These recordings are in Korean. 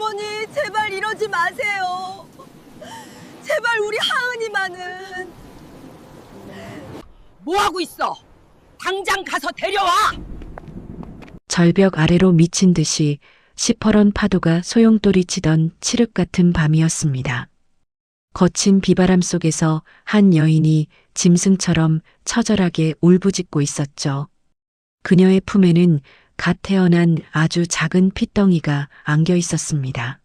어머니, 제발 이러지 마세요. 제발 우리 하은이만은. 뭐하고 있어? 당장 가서 데려와! 절벽 아래로 미친 듯이 시퍼런 파도가 소용돌이 치던 칠흑 같은 밤이었습니다. 거친 비바람 속에서 한 여인이 짐승처럼 처절하게 울부짖고 있었죠. 그녀의 품에는 갓 태어난 아주 작은 핏덩이가 안겨 있었습니다.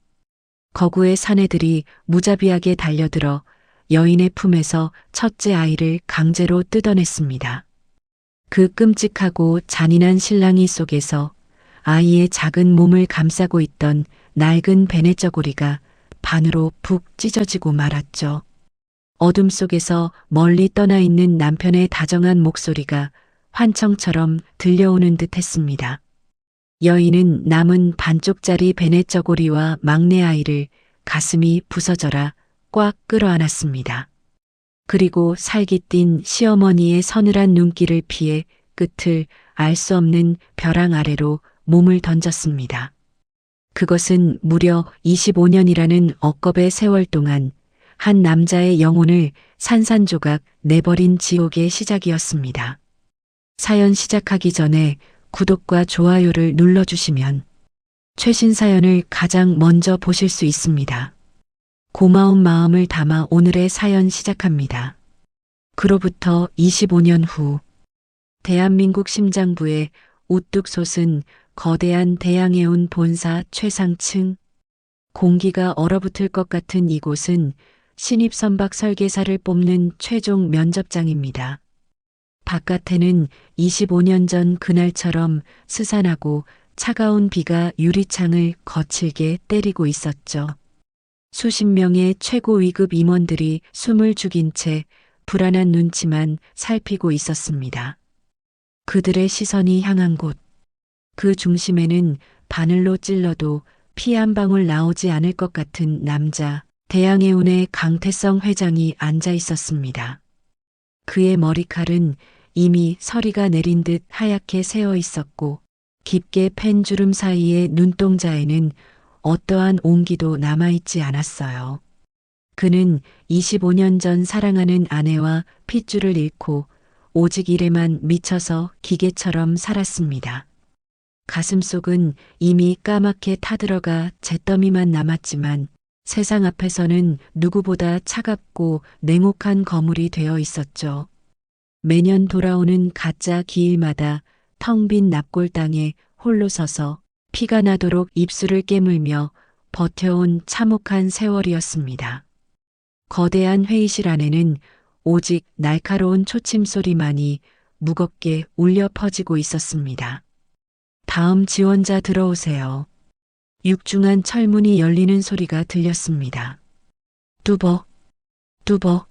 거구의 사내들이 무자비하게 달려들어 여인의 품에서 첫째 아이를 강제로 뜯어냈습니다. 그 끔찍하고 잔인한 실랑이 속에서 아이의 작은 몸을 감싸고 있던 낡은 베네저고리가 반으로 푹 찢어지고 말았죠. 어둠 속에서 멀리 떠나 있는 남편의 다정한 목소리가 환청처럼 들려오는 듯 했습니다. 여인은 남은 반쪽짜리 베네저고리와 막내 아이를 가슴이 부서져라 꽉 끌어안았습니다. 그리고 살기 띈 시어머니의 서늘한 눈길을 피해 끝을 알 수 없는 벼랑 아래로 몸을 던졌습니다. 그것은 무려 25년이라는 억겁의 세월 동안 한 남자의 영혼을 산산조각 내버린 지옥의 시작이었습니다. 사연 시작하기 전에 구독과 좋아요를 눌러주시면 최신 사연을 가장 먼저 보실 수 있습니다. 고마운 마음을 담아 오늘의 사연 시작합니다. 그로부터 25년 후 대한민국 심장부에 우뚝 솟은 거대한 대양해운 본사 최상층. 공기가 얼어붙을 것 같은 이곳은 신입선박 설계사를 뽑는 최종 면접장입니다. 바깥에는 25년 전 그날처럼 스산하고 차가운 비가 유리창을 거칠게 때리고 있었죠. 수십 명의 최고 위급 임원들이 숨을 죽인 채 불안한 눈치만 살피고 있었습니다. 그들의 시선이 향한 곳, 그 중심에는 바늘로 찔러도 피 한 방울 나오지 않을 것 같은 남자, 대양해운의 강태성 회장이 앉아 있었습니다. 그의 머리칼은 이미 서리가 내린 듯 하얗게 새어 있었고 깊게 팬 주름 사이의 눈동자에는 어떠한 온기도 남아있지 않았어요. 그는 25년 전 사랑하는 아내와 핏줄을 잃고 오직 일에만 미쳐서 기계처럼 살았습니다. 가슴속은 이미 까맣게 타들어가 잿더미만 남았지만 세상 앞에서는 누구보다 차갑고 냉혹한 거물이 되어 있었죠. 매년 돌아오는 가짜 기일마다 텅 빈 납골 땅에 홀로 서서 피가 나도록 입술을 깨물며 버텨온 참혹한 세월이었습니다. 거대한 회의실 안에는 오직 날카로운 초침 소리만이 무겁게 울려 퍼지고 있었습니다. 다음 지원자 들어오세요. 육중한 철문이 열리는 소리가 들렸습니다. 뚜벅, 뚜벅.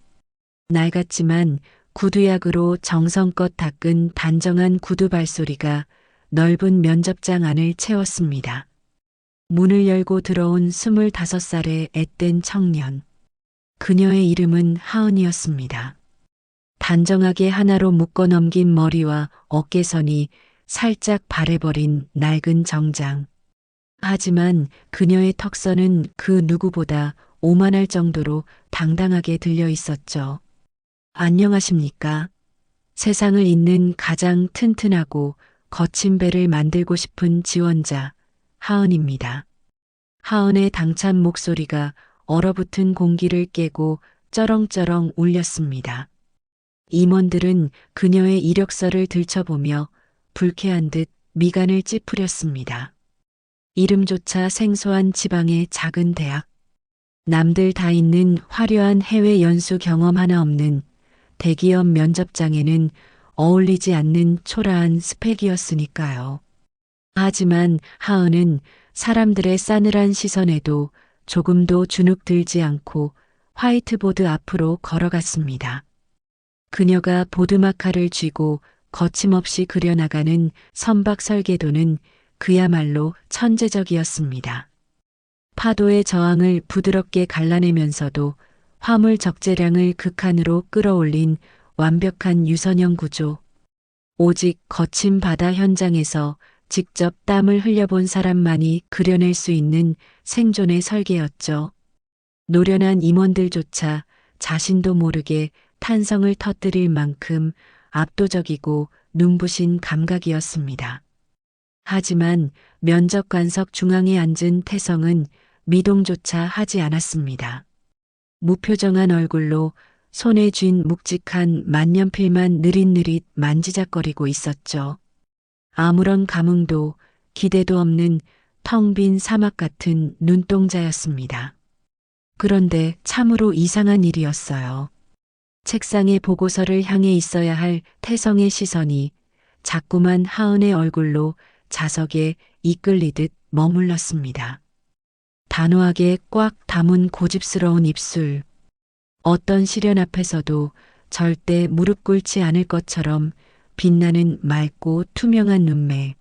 낡았지만 구두약으로 정성껏 닦은 단정한 구두 발소리가 넓은 면접장 안을 채웠습니다. 문을 열고 들어온 25살의 앳된 청년. 그녀의 이름은 하은이었습니다. 단정하게 하나로 묶어 넘긴 머리와 어깨선이 살짝 바래버린 낡은 정장. 하지만 그녀의 턱선은 그 누구보다 오만할 정도로 당당하게 들려 있었죠. 안녕하십니까? 세상을 잇는 가장 튼튼하고 거친 배를 만들고 싶은 지원자, 하은입니다. 하은의 당찬 목소리가 얼어붙은 공기를 깨고 쩌렁쩌렁 울렸습니다. 임원들은 그녀의 이력서를 들춰보며 불쾌한 듯 미간을 찌푸렸습니다. 이름조차 생소한 지방의 작은 대학. 남들 다 있는 화려한 해외 연수 경험 하나 없는 대기업 면접장에는 어울리지 않는 초라한 스펙이었으니까요. 하지만 하은은 사람들의 싸늘한 시선에도 조금도 주눅 들지 않고 화이트보드 앞으로 걸어갔습니다. 그녀가 보드마카를 쥐고 거침없이 그려나가는 선박 설계도는 그야말로 천재적이었습니다. 파도의 저항을 부드럽게 갈라내면서도 화물 적재량을 극한으로 끌어올린 완벽한 유선형 구조. 오직 거친 바다 현장에서 직접 땀을 흘려본 사람만이 그려낼 수 있는 생존의 설계였죠. 노련한 임원들조차 자신도 모르게 탄성을 터뜨릴 만큼 압도적이고 눈부신 감각이었습니다. 하지만 면접관석 중앙에 앉은 태성은 미동조차 하지 않았습니다. 무표정한 얼굴로 손에 쥔 묵직한 만년필만 느릿느릿 만지작거리고 있었죠. 아무런 감흥도 기대도 없는 텅 빈 사막 같은 눈동자였습니다. 그런데 참으로 이상한 일이었어요. 책상에 보고서를 향해 있어야 할 태성의 시선이 자꾸만 하은의 얼굴로 자석에 이끌리듯 머물렀습니다. 단호하게 꽉 담은 고집스러운 입술. 어떤 시련 앞에서도 절대 무릎 꿇지 않을 것처럼 빛나는 맑고 투명한 눈매.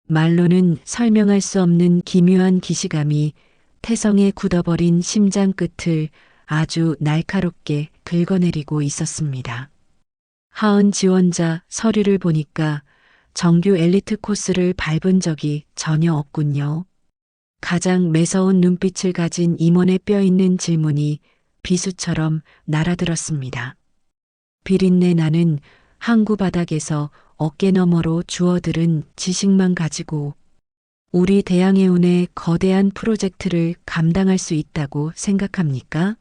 말로는 설명할 수 없는 기묘한 기시감이 태성의 굳어버린 심장 끝을 아주 날카롭게 긁어내리고 있었습니다. 하은 지원자 서류를 보니까 정규 엘리트 코스를 밟은 적이 전혀 없군요. 가장 매서운 눈빛을 가진 임원의 뼈 있는 질문이 비수처럼 날아들었습니다. 비린내 나는 항구 바닥에서 어깨 너머로 주워들은 지식만 가지고 우리 대양해운의 거대한 프로젝트를 감당할 수 있다고 생각합니까?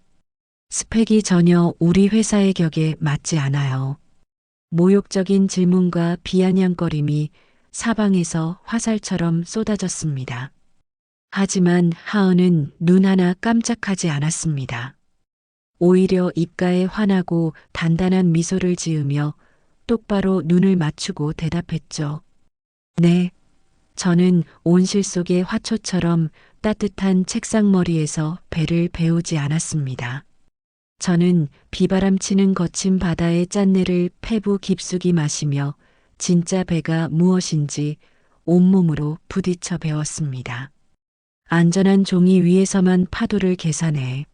스펙이 전혀 우리 회사의 격에 맞지 않아요. 모욕적인 질문과 비아냥거림이 사방에서 화살처럼 쏟아졌습니다. 하지만 하은은 눈 하나 깜짝하지 않았습니다. 오히려 입가에 환하고 단단한 미소를 지으며 똑바로 눈을 맞추고 대답했죠. 네, 저는 온실 속의 화초처럼 따뜻한 책상머리에서 배를 배우지 않았습니다. 저는 비바람 치는 거친 바다의 짠내를 폐부 깊숙이 마시며 진짜 배가 무엇인지 온몸으로 부딪혀 배웠습니다. 안전한 종이 위에서만 파도를 계산해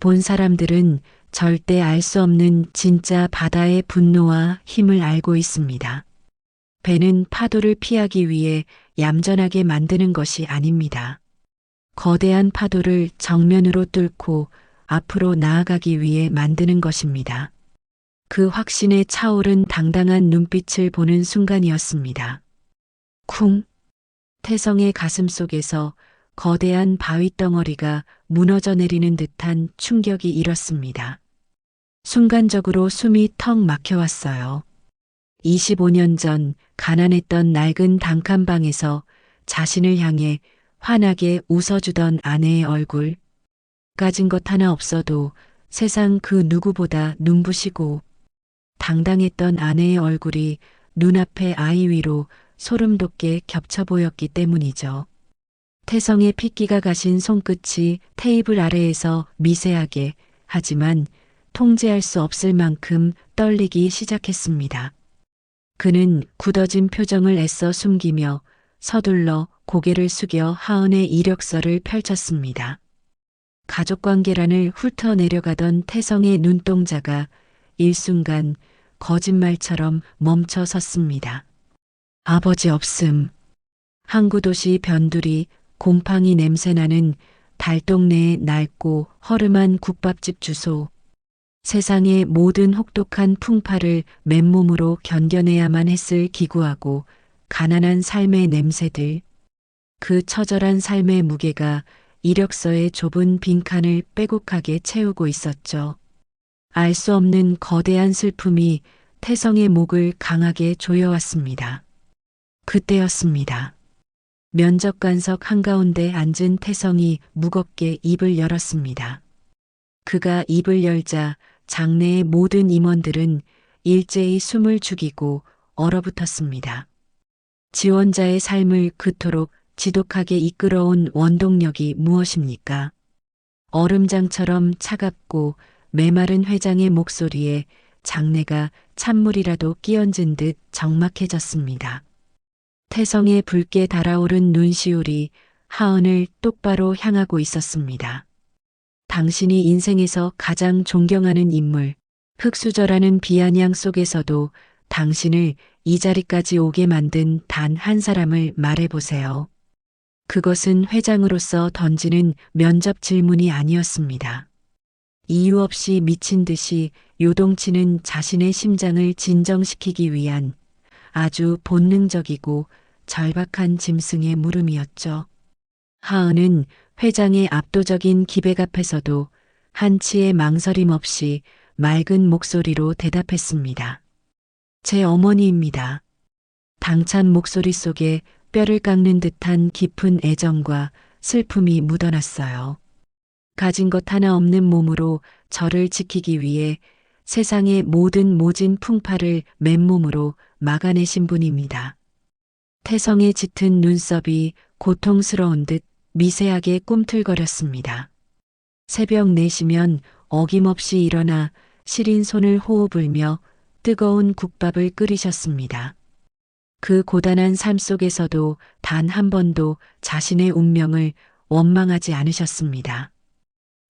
본 사람들은 절대 알 수 없는 진짜 바다의 분노와 힘을 알고 있습니다. 배는 파도를 피하기 위해 얌전하게 만드는 것이 아닙니다. 거대한 파도를 정면으로 뚫고 앞으로 나아가기 위해 만드는 것입니다. 그 확신에 차오른 당당한 눈빛을 보는 순간이었습니다. 쿵! 태성의 가슴 속에서 거대한 바위 덩어리가 무너져 내리는 듯한 충격이 일었습니다. 순간적으로 숨이 턱 막혀왔어요. 25년 전 가난했던 낡은 단칸방에서 자신을 향해 환하게 웃어주던 아내의 얼굴. 가진 것 하나 없어도 세상 그 누구보다 눈부시고 당당했던 아내의 얼굴이 눈앞의 아이 위로 소름 돋게 겹쳐 보였기 때문이죠. 태성의 핏기가 가신 손끝이 테이블 아래에서 미세하게 하지만 통제할 수 없을 만큼 떨리기 시작했습니다. 그는 굳어진 표정을 애써 숨기며 서둘러 고개를 숙여 하은의 이력서를 펼쳤습니다. 가족관계란을 훑어 내려가던 태성의 눈동자가 일순간 거짓말처럼 멈춰 섰습니다. 아버지 없음. 항구도시 변두리 곰팡이 냄새나는 달동네의 낡고 허름한 국밥집 주소. 세상의 모든 혹독한 풍파를 맨몸으로 견뎌내야만 했을 기구하고 가난한 삶의 냄새들. 그 처절한 삶의 무게가 이력서의 좁은 빈칸을 빼곡하게 채우고 있었죠. 알 수 없는 거대한 슬픔이 태성의 목을 강하게 조여왔습니다. 그때였습니다. 면접관석 한가운데 앉은 태성이 무겁게 입을 열었습니다. 그가 입을 열자 장내의 모든 임원들은 일제히 숨을 죽이고 얼어붙었습니다. 지원자의 삶을 그토록 지독하게 이끌어온 원동력이 무엇입니까? 얼음장처럼 차갑고 메마른 회장의 목소리에 장내가 찬물이라도 끼얹은 듯 적막해졌습니다. 태성의 붉게 달아오른 눈시울이 하은을 똑바로 향하고 있었습니다. 당신이 인생에서 가장 존경하는 인물, 흑수저라는 비아냥 속에서도 당신을 이 자리까지 오게 만든 단 한 사람을 말해보세요. 그것은 회장으로서 던지는 면접 질문이 아니었습니다. 이유 없이 미친 듯이 요동치는 자신의 심장을 진정시키기 위한 아주 본능적이고 절박한 짐승의 물음이었죠. 하은은 회장의 압도적인 기백 앞에서도 한치의 망설임 없이 맑은 목소리로 대답했습니다. 제 어머니입니다. 당찬 목소리 속에 뼈를 깎는 듯한 깊은 애정과 슬픔이 묻어났어요. 가진 것 하나 없는 몸으로 저를 지키기 위해 세상의 모든 모진 풍파를 맨몸으로 막아내신 분입니다. 태성의 짙은 눈썹이 고통스러운 듯 미세하게 꿈틀거렸습니다. 새벽 4시면 어김없이 일어나 시린 손을 호호 불며 뜨거운 국밥을 끓이셨습니다. 그 고단한 삶 속에서도 단 한 번도 자신의 운명을 원망하지 않으셨습니다.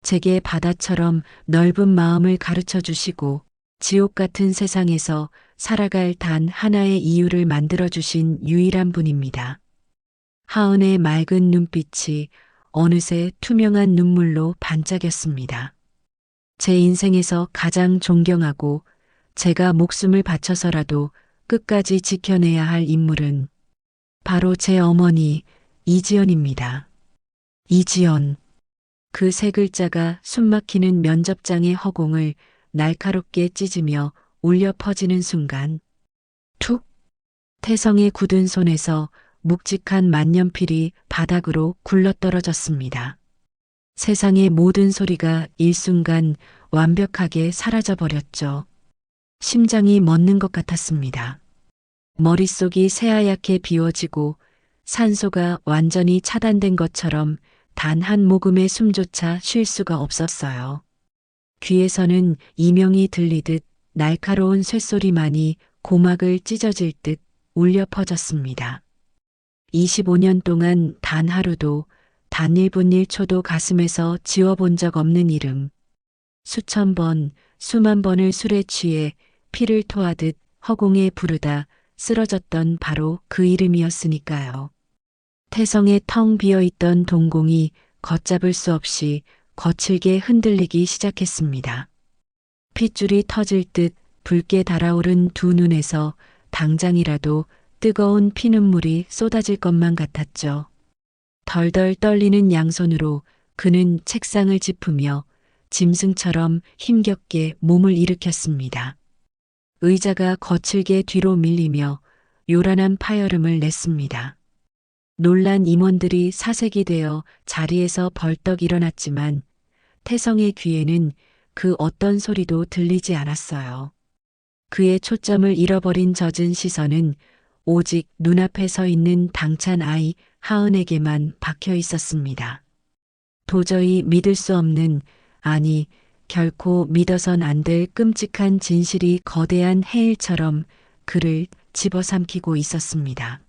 제게 바다처럼 넓은 마음을 가르쳐 주시고 지옥 같은 세상에서 살아갈 단 하나의 이유를 만들어 주신 유일한 분입니다. 하은의 맑은 눈빛이 어느새 투명한 눈물로 반짝였습니다. 제 인생에서 가장 존경하고 제가 목숨을 바쳐서라도 끝까지 지켜내야 할 인물은 바로 제 어머니 이지연입니다. 이지연. 그 세 글자가 숨막히는 면접장의 허공을 날카롭게 찢으며 울려 퍼지는 순간 툭! 태성의 굳은 손에서 묵직한 만년필이 바닥으로 굴러떨어졌습니다. 세상의 모든 소리가 일순간 완벽하게 사라져버렸죠. 심장이 멎는 것 같았습니다. 머릿속이 새하얗게 비워지고 산소가 완전히 차단된 것처럼 단 한 모금의 숨조차 쉴 수가 없었어요. 귀에서는 이명이 들리듯 날카로운 쇳소리만이 고막을 찢어질 듯 울려 퍼졌습니다. 25년 동안 단 하루도 단 1분 1초도 가슴에서 지워본 적 없는 이름. 수천 번, 수만 번을 술에 취해 피를 토하듯 허공에 부르다 쓰러졌던 바로 그 이름이었으니까요. 태성의 텅 비어있던 동공이 걷잡을 수 없이 거칠게 흔들리기 시작했습니다. 핏줄이 터질 듯 붉게 달아오른 두 눈에서 당장이라도 뜨거운 피눈물이 쏟아질 것만 같았죠. 덜덜 떨리는 양손으로 그는 책상을 짚으며 짐승처럼 힘겹게 몸을 일으켰습니다. 의자가 거칠게 뒤로 밀리며 요란한 파열음을 냈습니다. 놀란 임원들이 사색이 되어 자리에서 벌떡 일어났지만 태성의 귀에는 그 어떤 소리도 들리지 않았어요. 그의 초점을 잃어버린 젖은 시선은 오직 눈앞에 서 있는 당찬 아이 하은에게만 박혀 있었습니다. 도저히 믿을 수 없는, 아니 결코 믿어선 안 될 끔찍한 진실이 거대한 해일처럼 그를 집어삼키고 있었습니다.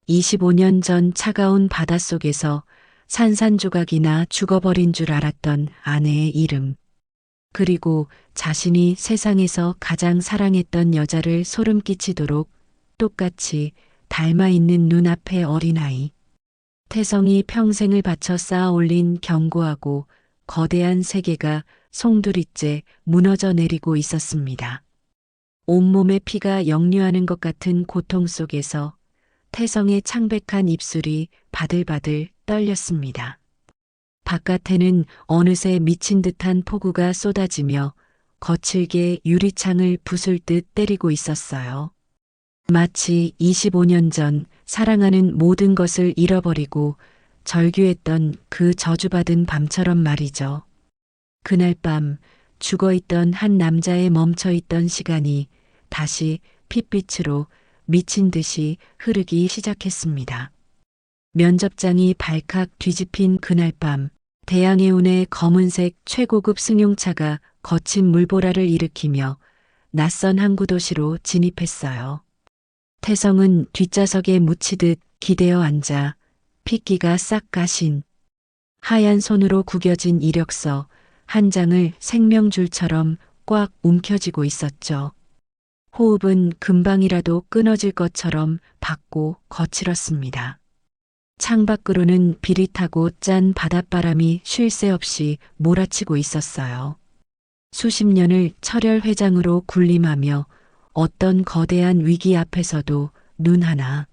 25년 전 차가운 바닷속에서 산산조각이나 죽어버린 줄 알았던 아내의 이름. 그리고 자신이 세상에서 가장 사랑했던 여자를 소름 끼치도록 똑같이 닮아 있는 눈앞의 어린아이. 태성이 평생을 바쳐 쌓아 올린 견고하고 거대한 세계가 송두리째 무너져 내리고 있었습니다. 온몸에 피가 역류하는 것 같은 고통 속에서 태성의 창백한 입술이 바들바들 떨렸습니다. 바깥에는 어느새 미친 듯한 폭우가 쏟아지며 거칠게 유리창을 부술 듯 때리고 있었어요. 마치 25년 전 사랑하는 모든 것을 잃어버리고 절규했던 그 저주받은 밤처럼 말이죠. 그날 밤 죽어있던 한 남자의 멈춰있던 시간이 다시 핏빛으로 미친 듯이 흐르기 시작했습니다. 면접장이 발칵 뒤집힌 그날 밤 대양해운의 검은색 최고급 승용차가 거친 물보라를 일으키며 낯선 항구 도시로 진입했어요. 태성은 뒷좌석에 묻히듯 기대어 앉아 핏기가 싹 가신 하얀 손으로 구겨진 이력서 한 장을 생명줄처럼 꽉 움켜쥐고 있었죠. 호흡은 금방이라도 끊어질 것처럼 밝고 거칠었습니다. 창밖으로는 비릿하고 짠 바닷바람이 쉴 새 없이 몰아치고 있었어요. 수십 년을 철혈 회장으로 군림하며 어떤 거대한 위기 앞에서도 눈 하나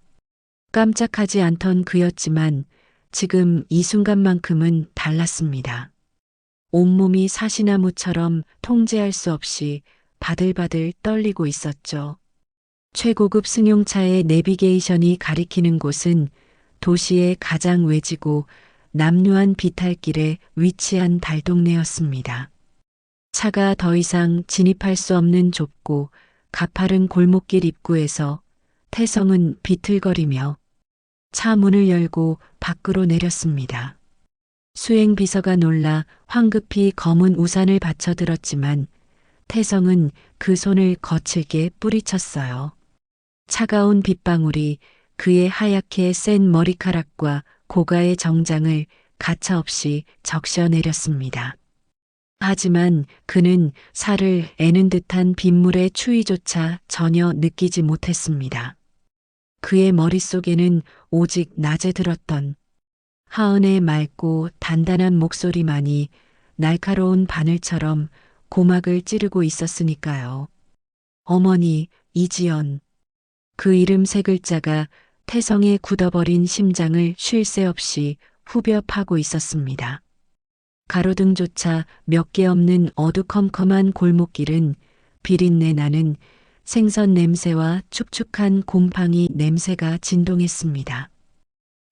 깜짝하지 않던 그였지만 지금 이 순간만큼은 달랐습니다. 온몸이 사시나무처럼 통제할 수 없이 바들바들 떨리고 있었죠. 최고급 승용차의 내비게이션이 가리키는 곳은 도시의 가장 외지고 남루한 비탈길에 위치한 달동네였습니다. 차가 더 이상 진입할 수 없는 좁고 가파른 골목길 입구에서 태성은 비틀거리며 차 문을 열고 밖으로 내렸습니다. 수행 비서가 놀라 황급히 검은 우산을 받쳐들었지만 태성은 그 손을 거칠게 뿌리쳤어요. 차가운 빗방울이 그의 하얗게 센 머리카락과 고가의 정장을 가차없이 적셔내렸습니다. 하지만 그는 살을 애는 듯한 빗물의 추위조차 전혀 느끼지 못했습니다. 그의 머릿속에는 오직 낮에 들었던 하은의 맑고 단단한 목소리만이 날카로운 바늘처럼 고막을 찌르고 있었으니까요. 어머니, 이지연. 그 이름 세 글자가 태성의 굳어버린 심장을 쉴 새 없이 후벼 파고 있었습니다. 가로등조차 몇 개 없는 어두컴컴한 골목길은 비린내 나는 생선 냄새와 축축한 곰팡이 냄새가 진동했습니다.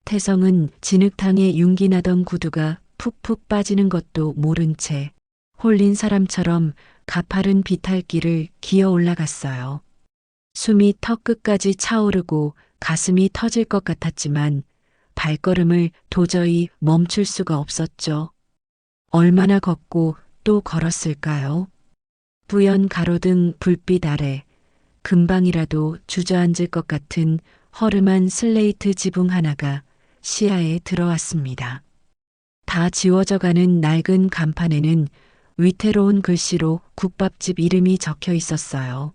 태성은 진흙탕에 윤기나던 구두가 푹푹 빠지는 것도 모른 채 홀린 사람처럼 가파른 비탈길을 기어 올라갔어요. 숨이 턱끝까지 차오르고 가슴이 터질 것 같았지만 발걸음을 도저히 멈출 수가 없었죠. 얼마나 걷고 또 걸었을까요? 부연 가로등 불빛 아래 금방이라도 주저앉을 것 같은 허름한 슬레이트 지붕 하나가 시야에 들어왔습니다. 다 지워져가는 낡은 간판에는 위태로운 글씨로 국밥집 이름이 적혀 있었어요.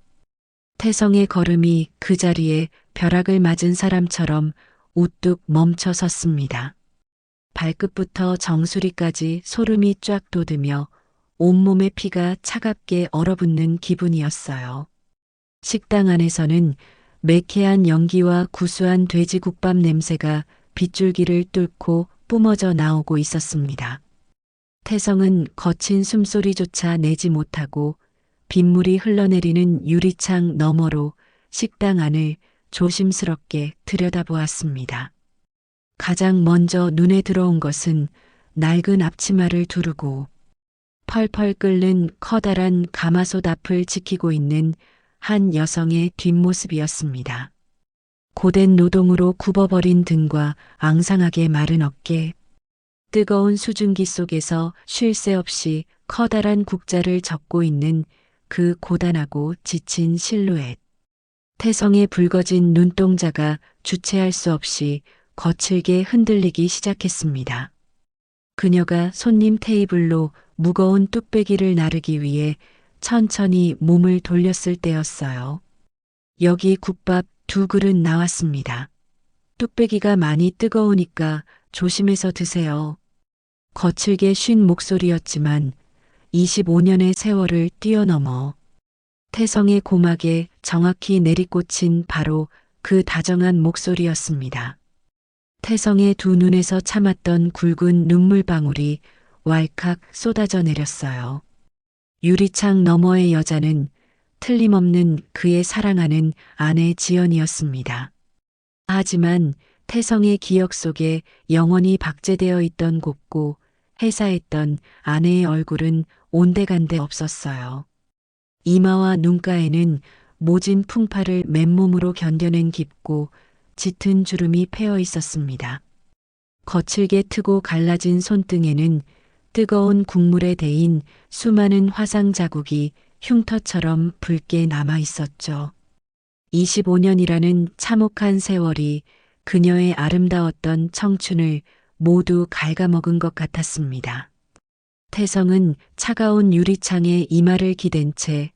태성의 걸음이 그 자리에 벼락을 맞은 사람처럼 우뚝 멈춰 섰습니다. 발끝부터 정수리까지 소름이 쫙 돋으며 온몸의 피가 차갑게 얼어붙는 기분이었어요. 식당 안에서는 매캐한 연기와 구수한 돼지국밥 냄새가 빗줄기를 뚫고 뿜어져 나오고 있었습니다. 태성은 거친 숨소리조차 내지 못하고 빗물이 흘러내리는 유리창 너머로 식당 안을 조심스럽게 들여다보았습니다. 가장 먼저 눈에 들어온 것은 낡은 앞치마를 두르고 펄펄 끓는 커다란 가마솥 앞을 지키고 있는 한 여성의 뒷모습이었습니다. 고된 노동으로 굽어버린 등과 앙상하게 마른 어깨, 뜨거운 수증기 속에서 쉴 새 없이 커다란 국자를 젓고 있는 그 고단하고 지친 실루엣. 태성의 붉어진 눈동자가 주체할 수 없이 거칠게 흔들리기 시작했습니다. 그녀가 손님 테이블로 무거운 뚝배기를 나르기 위해 천천히 몸을 돌렸을 때였어요. 여기 국밥 2그릇 나왔습니다. 뚝배기가 많이 뜨거우니까 조심해서 드세요. 거칠게 쉰 목소리였지만 25년의 세월을 뛰어넘어 태성의 고막에 정확히 내리꽂힌 바로 그 다정한 목소리였습니다. 태성의 두 눈에서 참았던 굵은 눈물방울이 왈칵 쏟아져 내렸어요. 유리창 너머의 여자는 틀림없는 그의 사랑하는 아내 지연이었습니다. 하지만 태성의 기억 속에 영원히 박제되어 있던 곱고 해사했던 아내의 얼굴은 온데간데 없었어요. 이마와 눈가에는 모진 풍파를 맨몸으로 견뎌낸 깊고 짙은 주름이 패어 있었습니다. 거칠게 트고 갈라진 손등에는 뜨거운 국물에 데인 수많은 화상 자국이 흉터처럼 붉게 남아 있었죠. 25년이라는 참혹한 세월이 그녀의 아름다웠던 청춘을 모두 갉아먹은 것 같았습니다. 태성은 차가운 유리창에 이마를 기댄 채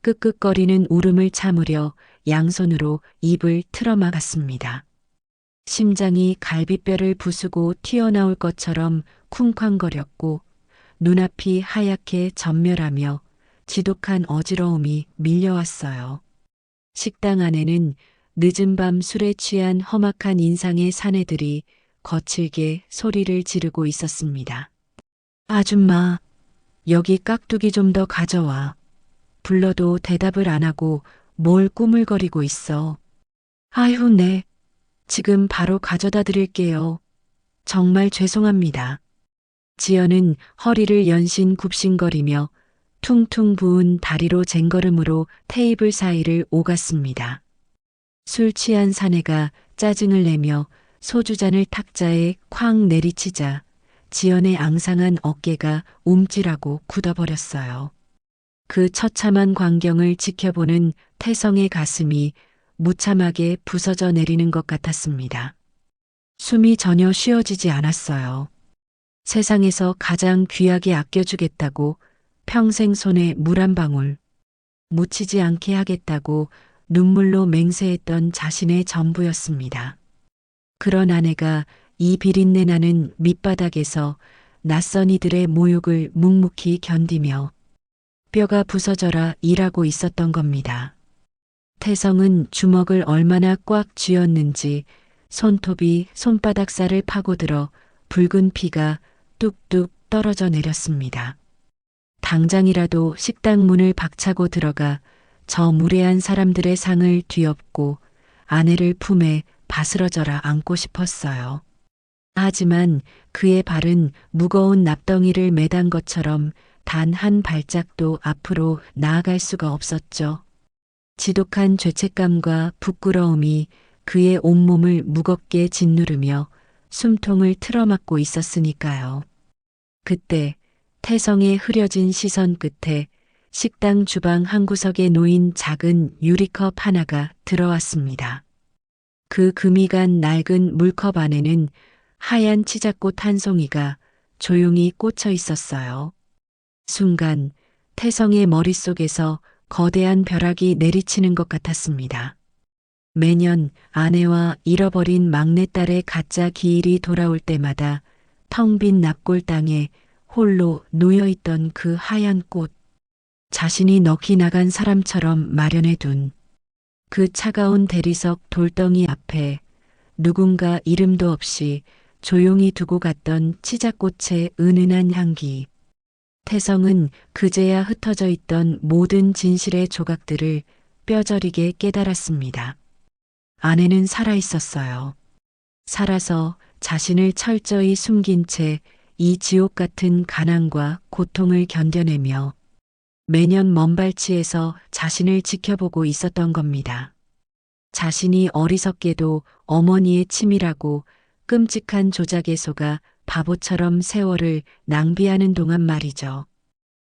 끄끄거리는 울음을 참으려 양손으로 입을 틀어막았습니다. 심장이 갈비뼈를 부수고 튀어나올 것처럼 쿵쾅거렸고 눈앞이 하얗게 전멸하며 지독한 어지러움이 밀려왔어요. 식당 안에는 늦은 밤 술에 취한 험악한 인상의 사내들이 거칠게 소리를 지르고 있었습니다. 아줌마, 여기 깍두기 좀 더 가져와. 불러도 대답을 안 하고 뭘 꾸물거리고 있어. 아휴, 네. 지금 바로 가져다 드릴게요. 정말 죄송합니다. 지연은 허리를 연신 굽신거리며 퉁퉁 부은 다리로 쟁걸음으로 테이블 사이를 오갔습니다. 술 취한 사내가 짜증을 내며 소주잔을 탁자에 쾅 내리치자 지연의 앙상한 어깨가 움찔하고 굳어버렸어요. 그 처참한 광경을 지켜보는 태성의 가슴이 무참하게 부서져 내리는 것 같았습니다. 숨이 전혀 쉬어지지 않았어요. 세상에서 가장 귀하게 아껴주겠다고 평생 손에 물 한 방울 묻히지 않게 하겠다고 눈물로 맹세했던 자신의 전부였습니다. 그런 아내가 이 비린내 나는 밑바닥에서 낯선 이들의 모욕을 묵묵히 견디며 뼈가 부서져라 일하고 있었던 겁니다. 태성은 주먹을 얼마나 꽉 쥐었는지 손톱이 손바닥 살을 파고들어 붉은 피가 뚝뚝 떨어져 내렸습니다. 당장이라도 식당 문을 박차고 들어가 저 무례한 사람들의 상을 뒤엎고 아내를 품에 바스러져라 안고 싶었어요. 하지만 그의 발은 무거운 납덩이를 매단 것처럼 단 한 발짝도 앞으로 나아갈 수가 없었죠. 지독한 죄책감과 부끄러움이 그의 온몸을 무겁게 짓누르며 숨통을 틀어막고 있었으니까요. 그때 태성의 흐려진 시선 끝에 식당 주방 한 구석에 놓인 작은 유리컵 하나가 들어왔습니다. 그 금이 간 낡은 물컵 안에는 하얀 치자꽃 한 송이가 조용히 꽂혀 있었어요. 순간 태성의 머릿속에서 거대한 벼락이 내리치는 것 같았습니다. 매년 아내와 잃어버린 막내딸의 가짜 기일이 돌아올 때마다 텅 빈 납골 땅에 홀로 놓여있던 그 하얀 꽃, 자신이 넋이 나간 사람처럼 마련해둔 그 차가운 대리석 돌덩이 앞에 누군가 이름도 없이 조용히 두고 갔던 치자꽃의 은은한 향기. 태성은 그제야 흩어져 있던 모든 진실의 조각들을 뼈저리게 깨달았습니다. 아내는 살아 있었어요. 살아서 자신을 철저히 숨긴 채 이 지옥 같은 가난과 고통을 견뎌내며 매년 먼발치에서 자신을 지켜보고 있었던 겁니다. 자신이 어리석게도 어머니의 치밀하고 끔찍한 조작에 속아 바보처럼 세월을 낭비하는 동안 말이죠.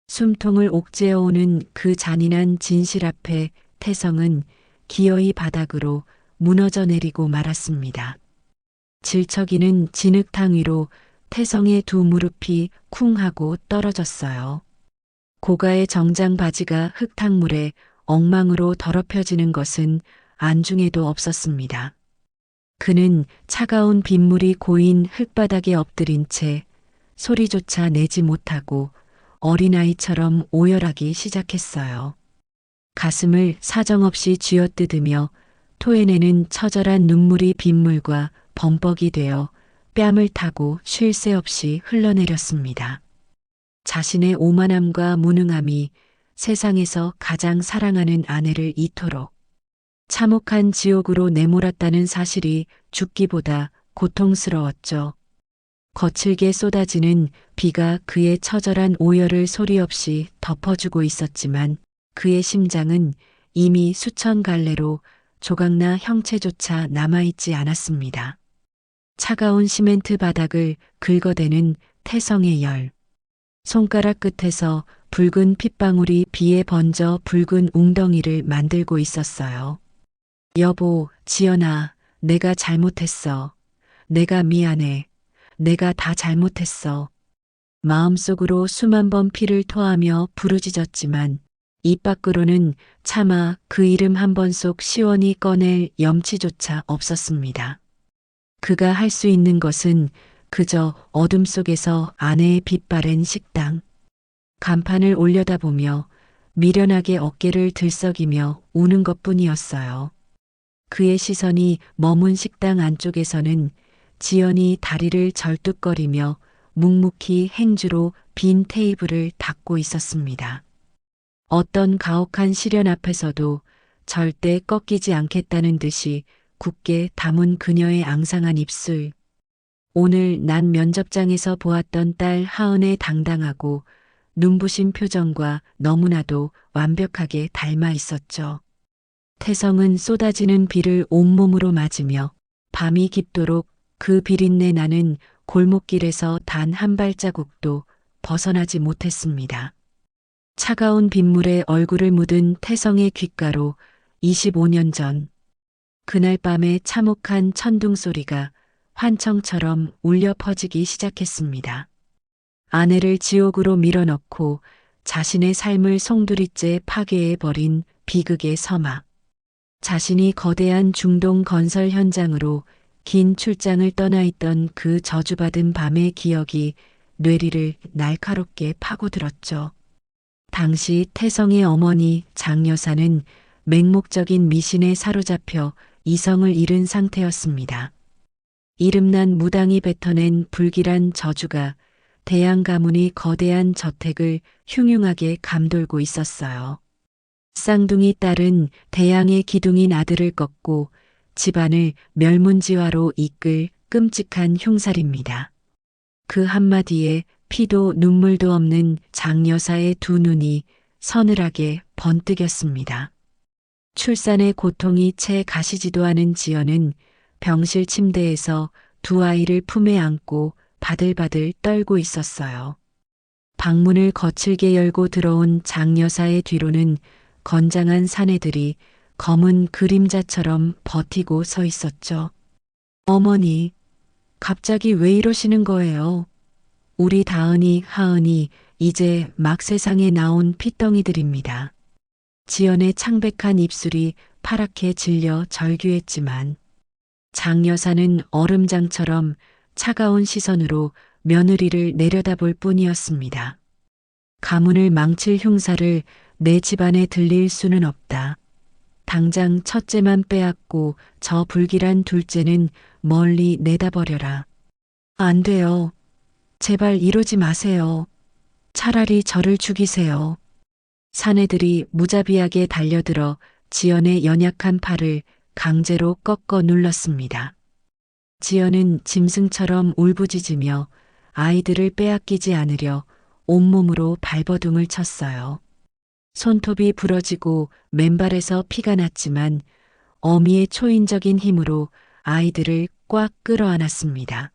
숨통을 옥죄어오는 그 잔인한 진실 앞에 태성은 기어이 바닥으로 무너져 내리고 말았습니다. 질척이는 진흙탕 위로 태성의 두 무릎이 쿵 하고 떨어졌어요. 고가의 정장 바지가 흙탕물에 엉망으로 더럽혀지는 것은 안중에도 없었습니다. 그는 차가운 빗물이 고인 흙바닥에 엎드린 채 소리조차 내지 못하고 어린아이처럼 오열하기 시작했어요. 가슴을 사정없이 쥐어뜯으며 토해내는 처절한 눈물이 빗물과 범벅이 되어 뺨을 타고 쉴 새 없이 흘러내렸습니다. 자신의 오만함과 무능함이 세상에서 가장 사랑하는 아내를 이토록 참혹한 지옥으로 내몰았다는 사실이 죽기보다 고통스러웠죠. 거칠게 쏟아지는 비가 그의 처절한 오열을 소리 없이 덮어주고 있었지만 그의 심장은 이미 수천 갈래로 조각나 형체조차 남아있지 않았습니다. 차가운 시멘트 바닥을 긁어대는 태성의 열. 손가락 끝에서 붉은 핏방울이 비에 번져 붉은 웅덩이를 만들고 있었어요. 여보, 지연아, 내가 잘못했어. 내가 미안해. 내가 다 잘못했어. 마음속으로 수만 번 피를 토하며 부르짖었지만 입 밖으로는 차마 그 이름 한 번 속 시원히 꺼낼 염치조차 없었습니다. 그가 할 수 있는 것은 그저 어둠 속에서 아내의 빛바랜 식당, 간판을 올려다보며 미련하게 어깨를 들썩이며 우는 것뿐이었어요. 그의 시선이 머문 식당 안쪽에서는 지연이 다리를 절뚝거리며 묵묵히 행주로 빈 테이블을 닦고 있었습니다. 어떤 가혹한 시련 앞에서도 절대 꺾이지 않겠다는 듯이 굳게 담은 그녀의 앙상한 입술. 오늘 난 면접장에서 보았던 딸 하은의 당당하고 눈부신 표정과 너무나도 완벽하게 닮아 있었죠. 태성은 쏟아지는 비를 온몸으로 맞으며 밤이 깊도록 그 비린내 나는 골목길에서 단 한 발자국도 벗어나지 못했습니다. 차가운 빗물에 얼굴을 묻은 태성의 귓가로 25년 전, 그날 밤의 참혹한 천둥 소리가 환청처럼 울려 퍼지기 시작했습니다. 아내를 지옥으로 밀어넣고 자신의 삶을 송두리째 파괴해버린 비극의 서막. 자신이 거대한 중동 건설 현장으로 긴 출장을 떠나 있던 그 저주받은 밤의 기억이 뇌리를 날카롭게 파고들었죠. 당시 태성의 어머니 장 여사는 맹목적인 미신에 사로잡혀 이성을 잃은 상태였습니다. 이름난 무당이 뱉어낸 불길한 저주가 대양 가문의 거대한 저택을 흉흉하게 감돌고 있었어요. 쌍둥이 딸은 대양의 기둥인 아들을 꺾고 집안을 멸문지화로 이끌 끔찍한 흉살입니다. 그 한마디에 피도 눈물도 없는 장 여사의 두 눈이 서늘하게 번뜩였습니다. 출산의 고통이 채 가시지도 않은 지연은 병실 침대에서 두 아이를 품에 안고 바들바들 떨고 있었어요. 방문을 거칠게 열고 들어온 장 여사의 뒤로는 건장한 사내들이 검은 그림자처럼 버티고 서 있었죠. 어머니, 갑자기 왜 이러시는 거예요? 우리 다은이, 하은이 이제 막 세상에 나온 핏덩이들입니다. 지연의 창백한 입술이 파랗게 질려 절규했지만 장 여사는 얼음장처럼 차가운 시선으로 며느리를 내려다볼 뿐이었습니다. 가문을 망칠 흉사를 내 집안에 들릴 수는 없다. 당장 첫째만 빼앗고 저 불길한 둘째는 멀리 내다버려라. 안 돼요. 제발 이러지 마세요. 차라리 저를 죽이세요. 사내들이 무자비하게 달려들어 지연의 연약한 팔을 강제로 꺾어 눌렀습니다. 지연은 짐승처럼 울부짖으며 아이들을 빼앗기지 않으려 온몸으로 발버둥을 쳤어요. 손톱이 부러지고 맨발에서 피가 났지만 어미의 초인적인 힘으로 아이들을 꽉 끌어안았습니다.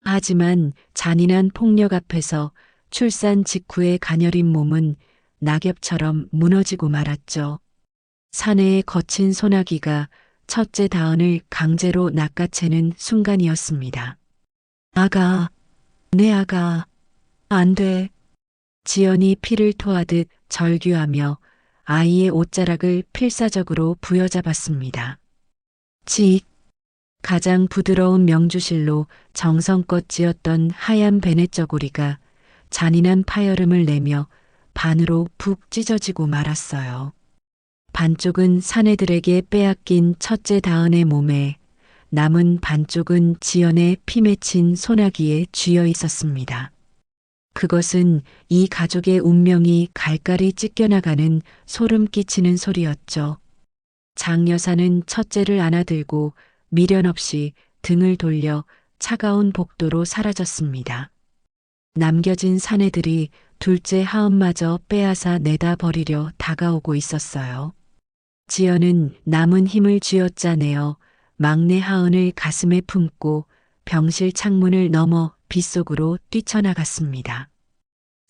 하지만 잔인한 폭력 앞에서 출산 직후의 가녀린 몸은 낙엽처럼 무너지고 말았죠. 사내의 거친 소나기가 첫째 다은을 강제로 낚아채는 순간이었습니다. 아가, 내 아가, 안 돼. 지연이 피를 토하듯 절규하며 아이의 옷자락을 필사적으로 부여잡았습니다. 직, 가장 부드러운 명주실로 정성껏 지었던 하얀 베넷 저고리가 잔인한 파열음을 내며 반으로 푹 찢어지고 말았어요. 반쪽은 사내들에게 빼앗긴 첫째 다은의 몸에, 남은 반쪽은 지연의 피 맺힌 소나기에 쥐어 있었습니다. 그것은 이 가족의 운명이 갈갈이 찢겨나가는 소름 끼치는 소리였죠. 장 여사는 첫째를 안아들고 미련 없이 등을 돌려 차가운 복도로 사라졌습니다. 남겨진 사내들이 둘째 하은마저 빼앗아 내다 버리려 다가오고 있었어요. 지연은 남은 힘을 쥐어짜내어 막내 하은을 가슴에 품고 병실 창문을 넘어 빗속으로 뛰쳐나갔습니다.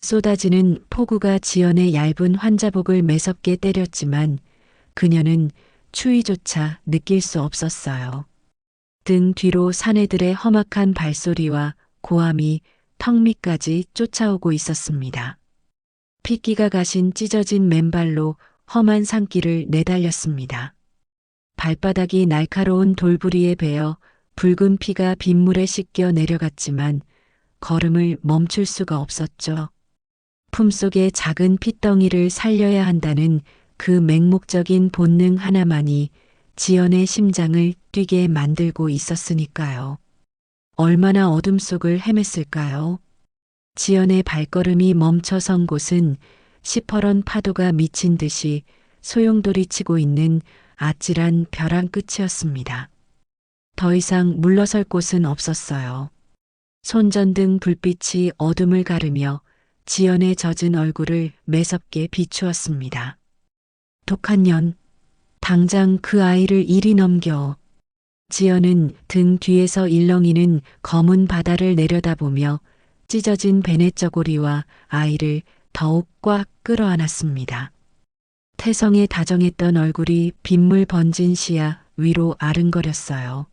쏟아지는 폭우가 지연의 얇은 환자복을 매섭게 때렸지만 그녀는 추위조차 느낄 수 없었어요. 등 뒤로 사내들의 험악한 발소리와 고함이 턱 밑까지 쫓아오고 있었습니다. 핏기가 가신 찢어진 맨발로 험한 산길을 내달렸습니다. 발바닥이 날카로운 돌부리에 베어 붉은 피가 빗물에 씻겨 내려갔지만 걸음을 멈출 수가 없었죠. 품속의 작은 핏덩이를 살려야 한다는 그 맹목적인 본능 하나만이 지연의 심장을 뛰게 만들고 있었으니까요. 얼마나 어둠 속을 헤맸을까요? 지연의 발걸음이 멈춰선 곳은 시퍼런 파도가 미친 듯이 소용돌이치고 있는 아찔한 벼랑 끝이었습니다. 더 이상 물러설 곳은 없었어요. 손전등 불빛이 어둠을 가르며 지연의 젖은 얼굴을 매섭게 비추었습니다. 독한 년, 당장 그 아이를 이리 넘겨. 지연은 등 뒤에서 일렁이는 검은 바다를 내려다보며 찢어진 베넷저고리와 아이를 더욱 꽉 끌어안았습니다. 태성의 다정했던 얼굴이 빗물 번진 시야 위로 아른거렸어요.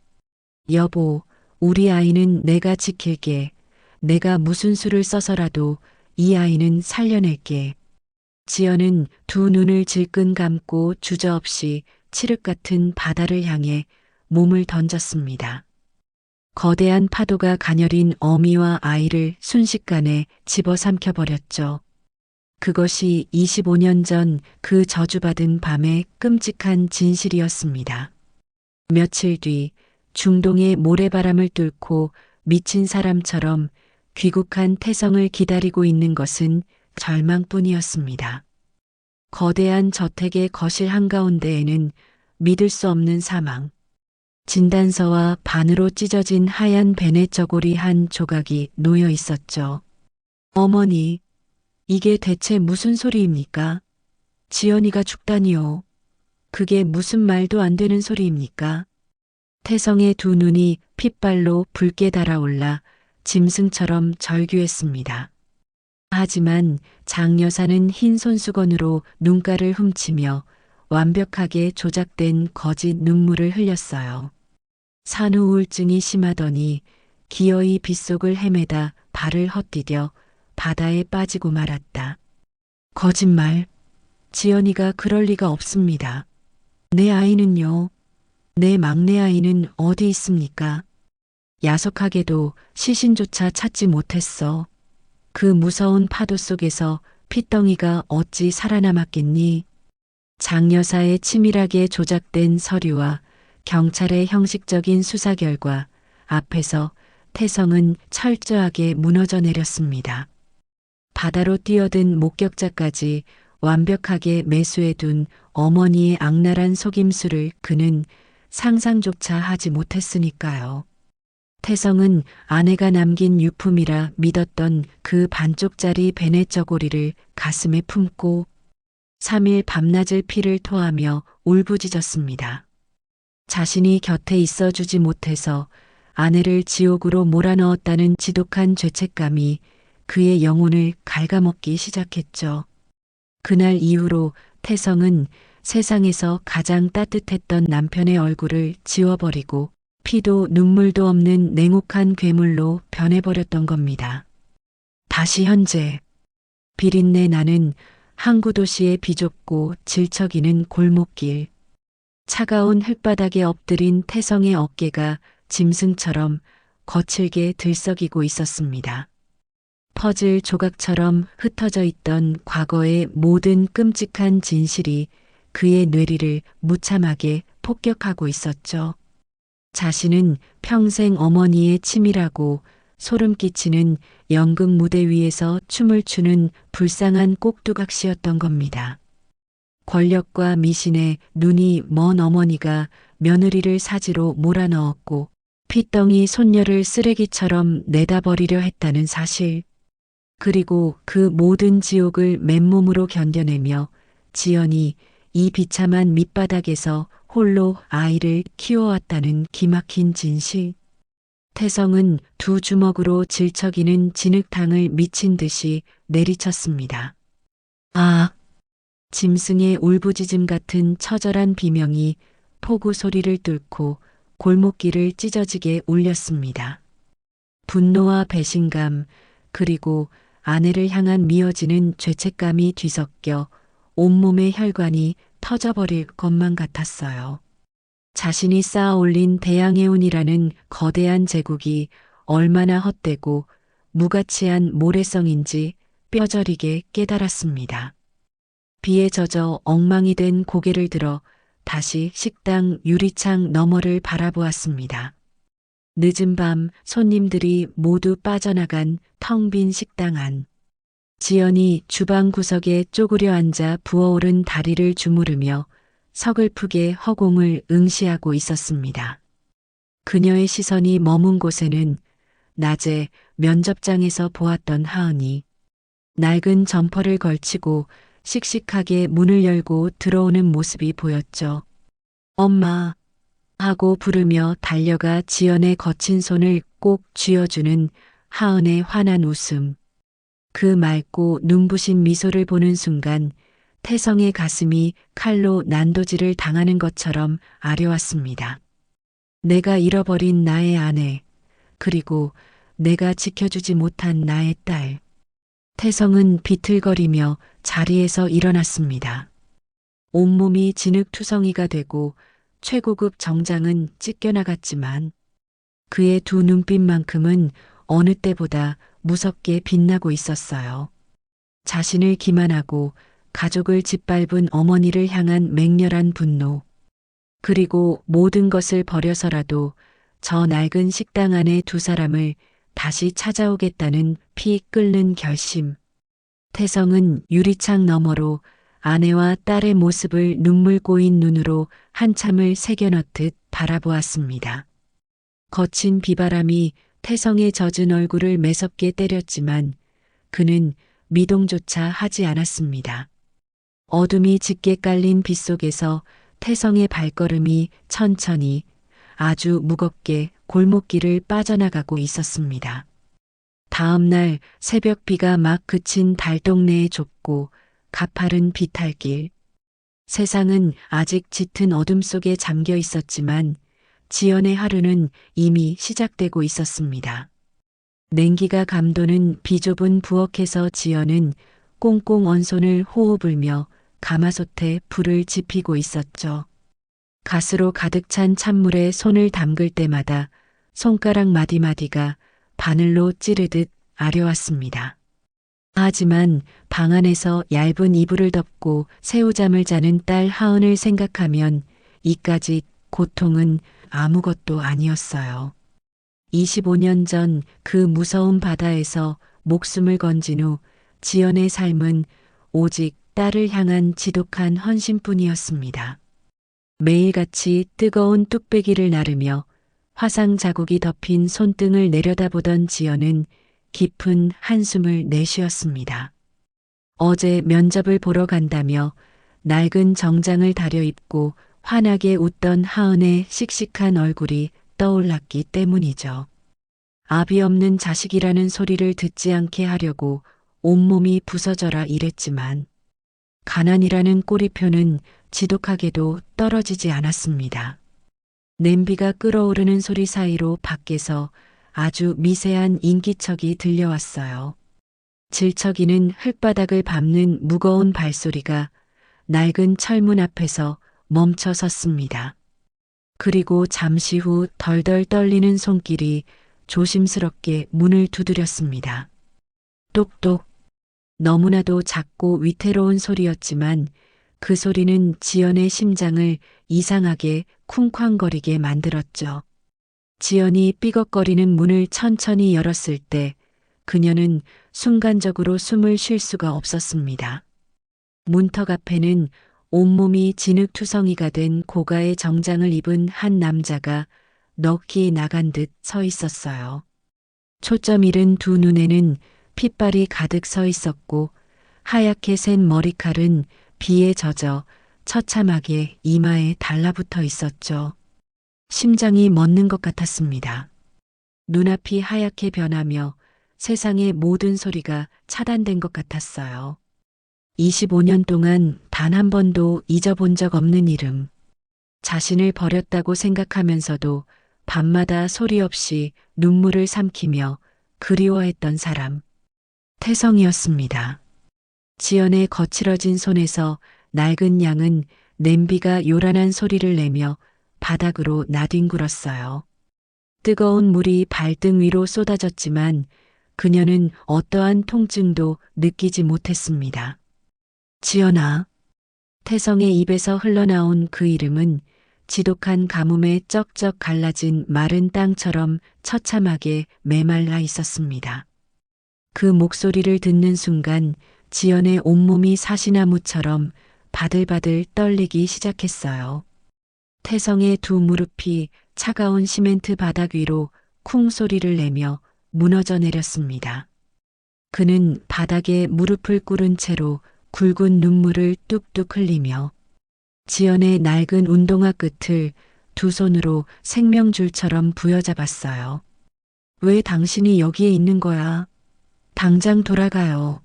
여보, 우리 아이는 내가 지킬게. 내가 무슨 수를 써서라도 이 아이는 살려낼게. 지연은 두 눈을 질끈 감고 주저없이 칠흑 같은 바다를 향해 몸을 던졌습니다. 거대한 파도가 가녀린 어미와 아이를 순식간에 집어삼켜 버렸죠. 그것이 25년 전 그 저주받은 밤의 끔찍한 진실이었습니다. 며칠 뒤 중동의 모래바람을 뚫고 미친 사람처럼 귀국한 태성을 기다리고 있는 것은 절망뿐이었습니다. 거대한 저택의 거실 한가운데에는 믿을 수 없는 사망, 진단서와 반으로 찢어진 하얀 베넷 저고리 한 조각이 놓여 있었죠. 어머니, 이게 대체 무슨 소리입니까? 지연이가 죽다니요. 그게 무슨 말도 안 되는 소리입니까? 태성의 두 눈이 핏발로 붉게 달아올라 짐승처럼 절규했습니다. 하지만 장 여사는 흰 손수건으로 눈가를 훔치며 완벽하게 조작된 거짓 눈물을 흘렸어요. 산후 우울증이 심하더니 기어이 빗속을 헤매다 발을 헛디뎌 바다에 빠지고 말았다. 거짓말. 지연이가 그럴 리가 없습니다. 내 아이는요. 내 막내 아이는 어디 있습니까? 야속하게도 시신조차 찾지 못했어. 그 무서운 파도 속에서 핏덩이가 어찌 살아남았겠니? 장 여사의 치밀하게 조작된 서류와 경찰의 형식적인 수사 결과 앞에서 태성은 철저하게 무너져 내렸습니다. 바다로 뛰어든 목격자까지 완벽하게 매수해둔 어머니의 악랄한 속임수를 그는 상상조차 하지 못했으니까요. 태성은 아내가 남긴 유품이라 믿었던 그 반쪽짜리 베넷 저고리를 가슴에 품고 3일 밤낮을 피를 토하며 울부짖었습니다. 자신이 곁에 있어주지 못해서 아내를 지옥으로 몰아넣었다는 지독한 죄책감이 그의 영혼을 갉아먹기 시작했죠. 그날 이후로 태성은 세상에서 가장 따뜻했던 남편의 얼굴을 지워버리고 피도 눈물도 없는 냉혹한 괴물로 변해버렸던 겁니다. 다시 현재 비린내 나는 항구 도시의 비좁고 질척이는 골목길, 차가운 흙바닥에 엎드린 태성의 어깨가 짐승처럼 거칠게 들썩이고 있었습니다. 퍼즐 조각처럼 흩어져 있던 과거의 모든 끔찍한 진실이 그의 뇌리를 무참하게 폭격하고 있었죠. 자신은 평생 어머니의 치밀하고 소름 끼치는 연극 무대 위에서 춤을 추는 불쌍한 꼭두각시였던 겁니다. 권력과 미신에 눈이 먼 어머니가 며느리를 사지로 몰아넣었고 핏덩이 손녀를 쓰레기처럼 내다버리려 했다는 사실. 그리고 그 모든 지옥을 맨몸으로 견뎌내며 지연이 이 비참한 밑바닥에서 홀로 아이를 키워왔다는 기막힌 진실. 태성은 두 주먹으로 질척이는 진흙탕을 미친 듯이 내리쳤습니다. 아! 짐승의 울부짖음 같은 처절한 비명이 폭우 소리를 뚫고 골목길을 찢어지게 울렸습니다. 분노와 배신감, 그리고 아내를 향한 미어지는 죄책감이 뒤섞여 온몸의 혈관이 터져버릴 것만 같았어요. 자신이 쌓아 올린 대양해운이라는 거대한 제국이 얼마나 헛되고 무가치한 모래성인지 뼈저리게 깨달았습니다. 비에 젖어 엉망이 된 고개를 들어 다시 식당 유리창 너머를 바라보았습니다. 늦은 밤 손님들이 모두 빠져나간 텅 빈 식당 안. 지연이 주방 구석에 쪼그려 앉아 부어오른 다리를 주무르며 서글프게 허공을 응시하고 있었습니다. 그녀의 시선이 머문 곳에는 낮에 면접장에서 보았던 하은이 낡은 점퍼를 걸치고 씩씩하게 문을 열고 들어오는 모습이 보였죠. 엄마 하고 부르며 달려가 지연의 거친 손을 꼭 쥐어주는 하은의 환한 웃음. 그 맑고 눈부신 미소를 보는 순간 태성의 가슴이 칼로 난도질을 당하는 것처럼 아려왔습니다. 내가 잃어버린 나의 아내, 그리고 내가 지켜주지 못한 나의 딸. 태성은 비틀거리며 자리에서 일어났습니다. 온몸이 진흙투성이가 되고 최고급 정장은 찢겨나갔지만 그의 두 눈빛만큼은 어느 때보다 무섭게 빛나고 있었어요. 자신을 기만하고 가족을 짓밟은 어머니를 향한 맹렬한 분노. 그리고 모든 것을 버려서라도 저 낡은 식당 안에 두 사람을 다시 찾아오겠다는 피 끓는 결심. 태성은 유리창 너머로 아내와 딸의 모습을 눈물 고인 눈으로 한참을 새겨넣듯 바라보았습니다. 거친 비바람이 태성의 젖은 얼굴을 매섭게 때렸지만 그는 미동조차 하지 않았습니다. 어둠이 짙게 깔린 빗속에서 태성의 발걸음이 천천히 아주 무겁게 골목길을 빠져나가고 있었습니다. 다음 날 새벽 비가 막 그친 달동네의 좁고 가파른 비탈길. 세상은 아직 짙은 어둠 속에 잠겨 있었지만 지연의 하루는 이미 시작되고 있었습니다. 냉기가 감도는 비좁은 부엌에서 지연은 꽁꽁 언 손을 호호 불며 가마솥에 불을 지피고 있었죠. 가스로 가득 찬 찬물에 손을 담글 때마다 손가락 마디마디가 바늘로 찌르듯 아려왔습니다. 하지만 방 안에서 얇은 이불을 덮고 새우잠을 자는 딸 하은을 생각하면 이까짓 고통은 아무것도 아니었어요. 25년 전 그 무서운 바다에서 목숨을 건진 후 지연의 삶은 오직 딸을 향한 지독한 헌신뿐이었습니다. 매일같이 뜨거운 뚝배기를 나르며 화상 자국이 덮인 손등을 내려다보던 지연은 깊은 한숨을 내쉬었습니다. 어제 면접을 보러 간다며 낡은 정장을 다려입고 환하게 웃던 하은의 씩씩한 얼굴이 떠올랐기 때문이죠. 압이 없는 자식이라는 소리를 듣지 않게 하려고 온몸이 부서져라 일했지만 가난이라는 꼬리표는 지독하게도 떨어지지 않았습니다. 냄비가 끓어오르는 소리 사이로 밖에서 아주 미세한 인기척이 들려왔어요. 질척이는 흙바닥을 밟는 무거운 발소리가 낡은 철문 앞에서 멈춰 섰습니다. 그리고 잠시 후 덜덜 떨리는 손길이 조심스럽게 문을 두드렸습니다. 똑똑. 너무나도 작고 위태로운 소리였지만 그 소리는 지연의 심장을 이상하게 쿵쾅거리게 만들었죠. 지연이 삐걱거리는 문을 천천히 열었을 때 그녀는 순간적으로 숨을 쉴 수가 없었습니다. 문턱 앞에는 온몸이 진흙투성이가 된 고가의 정장을 입은 한 남자가 넋이 나간 듯 서 있었어요. 초점 잃은 두 눈에는 핏발이 가득 서 있었고 하얗게 센 머리칼은 비에 젖어 처참하게 이마에 달라붙어 있었죠. 심장이 멎는 것 같았습니다. 눈앞이 하얗게 변하며 세상의 모든 소리가 차단된 것 같았어요. 25년 동안 단 한 번도 잊어본 적 없는 이름. 자신을 버렸다고 생각하면서도 밤마다 소리 없이 눈물을 삼키며 그리워했던 사람. 태성이었습니다. 지연의 거칠어진 손에서 낡은 양은 냄비가 요란한 소리를 내며 바닥으로 나뒹굴었어요. 뜨거운 물이 발등 위로 쏟아졌지만 그녀는 어떠한 통증도 느끼지 못했습니다. 지연아. 태성의 입에서 흘러나온 그 이름은 지독한 가뭄에 쩍쩍 갈라진 마른 땅처럼 처참하게 메말라 있었습니다. 그 목소리를 듣는 순간 지연의 온몸이 사시나무처럼 바들바들 떨리기 시작했어요. 태성의 두 무릎이 차가운 시멘트 바닥 위로 쿵 소리를 내며 무너져 내렸습니다. 그는 바닥에 무릎을 꿇은 채로 굵은 눈물을 뚝뚝 흘리며 지연의 낡은 운동화 끝을 두 손으로 생명줄처럼 부여잡았어요. 왜 당신이 여기에 있는 거야? 당장 돌아가요.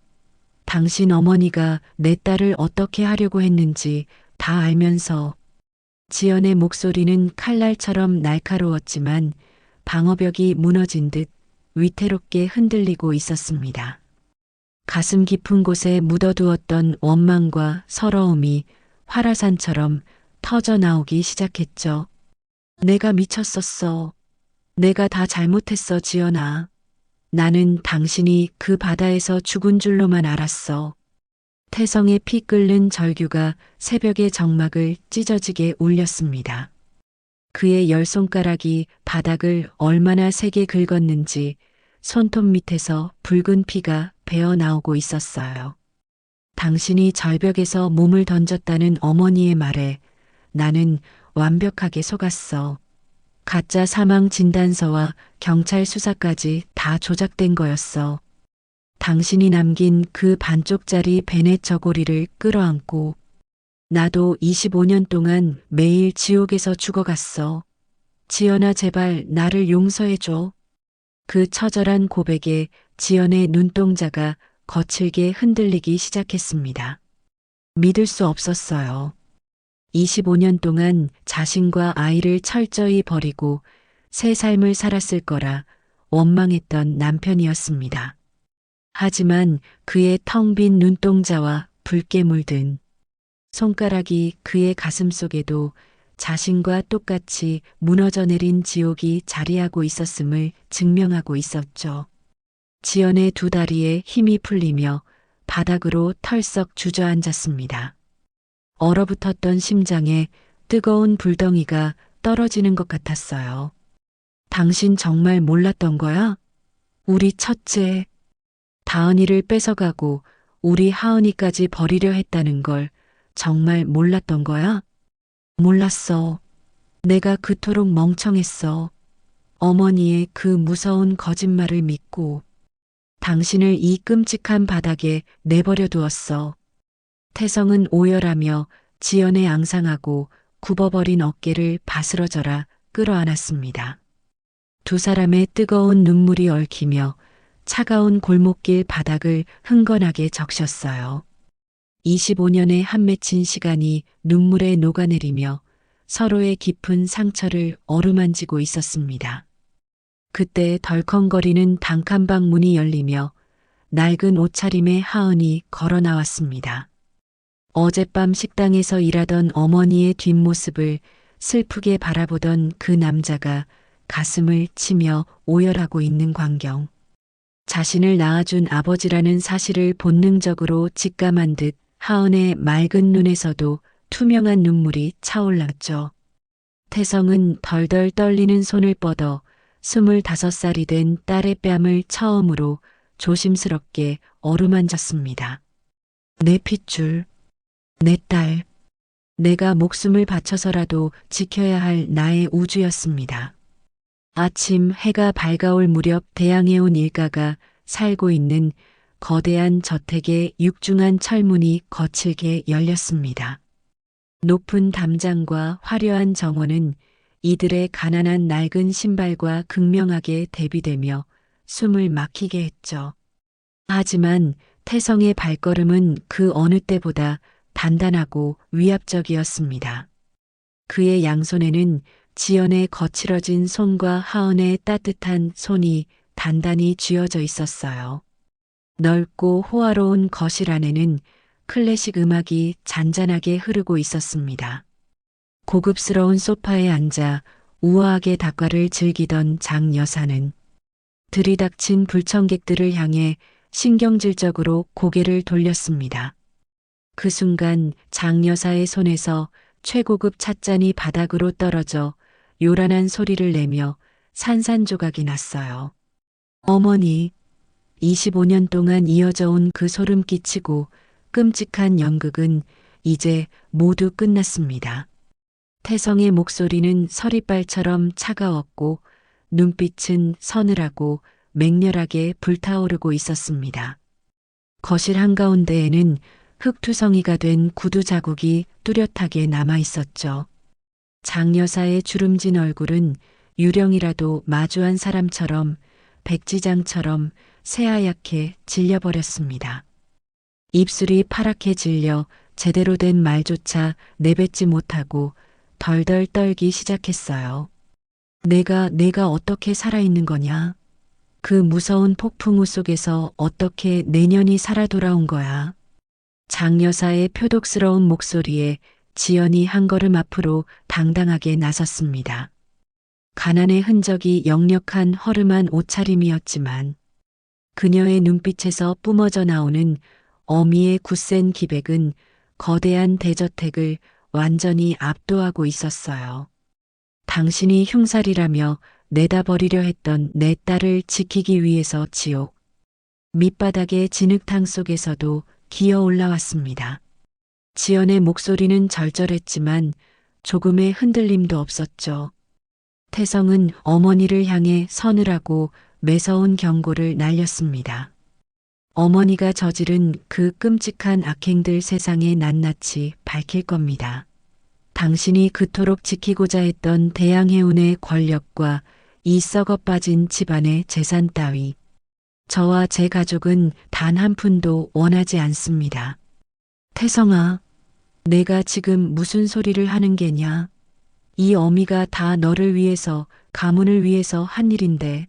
당신 어머니가 내 딸을 어떻게 하려고 했는지 다 알면서. 지연의 목소리는 칼날처럼 날카로웠지만 방어벽이 무너진 듯 위태롭게 흔들리고 있었습니다. 가슴 깊은 곳에 묻어두었던 원망과 서러움이 화라산처럼 터져 나오기 시작했죠. 내가 미쳤었어. 내가 다 잘못했어, 지연아. 나는 당신이 그 바다에서 죽은 줄로만 알았어. 태성의 피 끓는 절규가 새벽의 정막을 찢어지게 울렸습니다. 그의 열 손가락이 바닥을 얼마나 세게 긁었는지 손톱 밑에서 붉은 피가 배어 나오고 있었어요. 당신이 절벽에서 몸을 던졌다는 어머니의 말에 나는 완벽하게 속았어. 가짜 사망 진단서와 경찰 수사까지 다 조작된 거였어. 당신이 남긴 그 반쪽짜리 베넷 저고리를 끌어안고 나도 25년 동안 매일 지옥에서 죽어갔어. 지연아, 제발 나를 용서해줘. 그 처절한 고백에 지연의 눈동자가 거칠게 흔들리기 시작했습니다. 믿을 수 없었어요. 25년 동안 자신과 아이를 철저히 버리고 새 삶을 살았을 거라 원망했던 남편이었습니다. 하지만 그의 텅 빈 눈동자와 붉게 물든 손가락이 그의 가슴 속에도 자신과 똑같이 무너져 내린 지옥이 자리하고 있었음을 증명하고 있었죠. 지연의 두 다리에 힘이 풀리며 바닥으로 털썩 주저앉았습니다. 얼어붙었던 심장에 뜨거운 불덩이가 떨어지는 것 같았어요. 당신 정말 몰랐던 거야? 우리 첫째, 다은이를 뺏어가고 우리 하은이까지 버리려 했다는 걸 정말 몰랐던 거야? 몰랐어. 내가 그토록 멍청했어. 어머니의 그 무서운 거짓말을 믿고 당신을 이 끔찍한 바닥에 내버려 두었어. 태성은 오열하며 지연의 앙상하고 굽어버린 어깨를 바스러져라 끌어안았습니다. 두 사람의 뜨거운 눈물이 얽히며 차가운 골목길 바닥을 흥건하게 적셨어요. 25년의 한 맺힌 시간이 눈물에 녹아내리며 서로의 깊은 상처를 어루만지고 있었습니다. 그때 덜컹거리는 단칸방 문이 열리며 낡은 옷차림의 하은이 걸어 나왔습니다. 어젯밤 식당에서 일하던 어머니의 뒷모습을 슬프게 바라보던 그 남자가 가슴을 치며 오열하고 있는 광경. 자신을 낳아준 아버지라는 사실을 본능적으로 직감한 듯 하은의 맑은 눈에서도 투명한 눈물이 차올랐죠. 태성은 덜덜 떨리는 손을 뻗어 25살이 된 딸의 뺨을 처음으로 조심스럽게 어루만졌습니다. 내 핏줄, 내 딸, 내가 목숨을 바쳐서라도 지켜야 할 나의 우주였습니다. 아침 해가 밝아올 무렵 대양에 온 일가가 살고 있는 거대한 저택의 육중한 철문이 거칠게 열렸습니다. 높은 담장과 화려한 정원은 이들의 가난한 낡은 신발과 극명하게 대비되며 숨을 막히게 했죠. 하지만 태성의 발걸음은 그 어느 때보다 단단하고 위압적이었습니다. 그의 양손에는 지연의 거칠어진 손과 하은의 따뜻한 손이 단단히 쥐어져 있었어요. 넓고 호화로운 거실 안에는 클래식 음악이 잔잔하게 흐르고 있었습니다. 고급스러운 소파에 앉아 우아하게 다과를 즐기던 장 여사는 들이닥친 불청객들을 향해 신경질적으로 고개를 돌렸습니다. 그 순간 장 여사의 손에서 최고급 찻잔이 바닥으로 떨어져 요란한 소리를 내며 산산조각이 났어요. 어머니, 25년 동안 이어져 온 그 소름 끼치고 끔찍한 연극은 이제 모두 끝났습니다. 태성의 목소리는 서리발처럼 차가웠고 눈빛은 서늘하고 맹렬하게 불타오르고 있었습니다. 거실 한가운데에는 흙투성이가 된 구두 자국이 뚜렷하게 남아 있었죠. 장 여사의 주름진 얼굴은 유령이라도 마주한 사람처럼 백지장처럼 새하얗게 질려버렸습니다. 입술이 파랗게 질려 제대로 된 말조차 내뱉지 못하고 덜덜 떨기 시작했어요. 내가 어떻게 살아있는 거냐? 그 무서운 폭풍우 속에서 어떻게 내년이 살아 돌아온 거야? 장 여사의 표독스러운 목소리에 지연이 한 걸음 앞으로 당당하게 나섰습니다. 가난의 흔적이 역력한 허름한 옷차림이었지만 그녀의 눈빛에서 뿜어져 나오는 어미의 굳센 기백은 거대한 대저택을 완전히 압도하고 있었어요. 당신이 흉살이라며 내다버리려 했던 내 딸을 지키기 위해서 지옥. 밑바닥의 진흙탕 속에서도 기어 올라왔습니다. 지연의 목소리는 절절했지만 조금의 흔들림도 없었죠. 태성은 어머니를 향해 서늘하고 매서운 경고를 날렸습니다. 어머니가 저지른 그 끔찍한 악행들 세상에 낱낱이 밝힐 겁니다. 당신이 그토록 지키고자 했던 대양해운의 권력과 이 썩어 빠진 집안의 재산 따위, 저와 제 가족은 단 한 푼도 원하지 않습니다. 태성아, 내가 지금 무슨 소리를 하는 게냐? 이 어미가 다 너를 위해서, 가문을 위해서 한 일인데,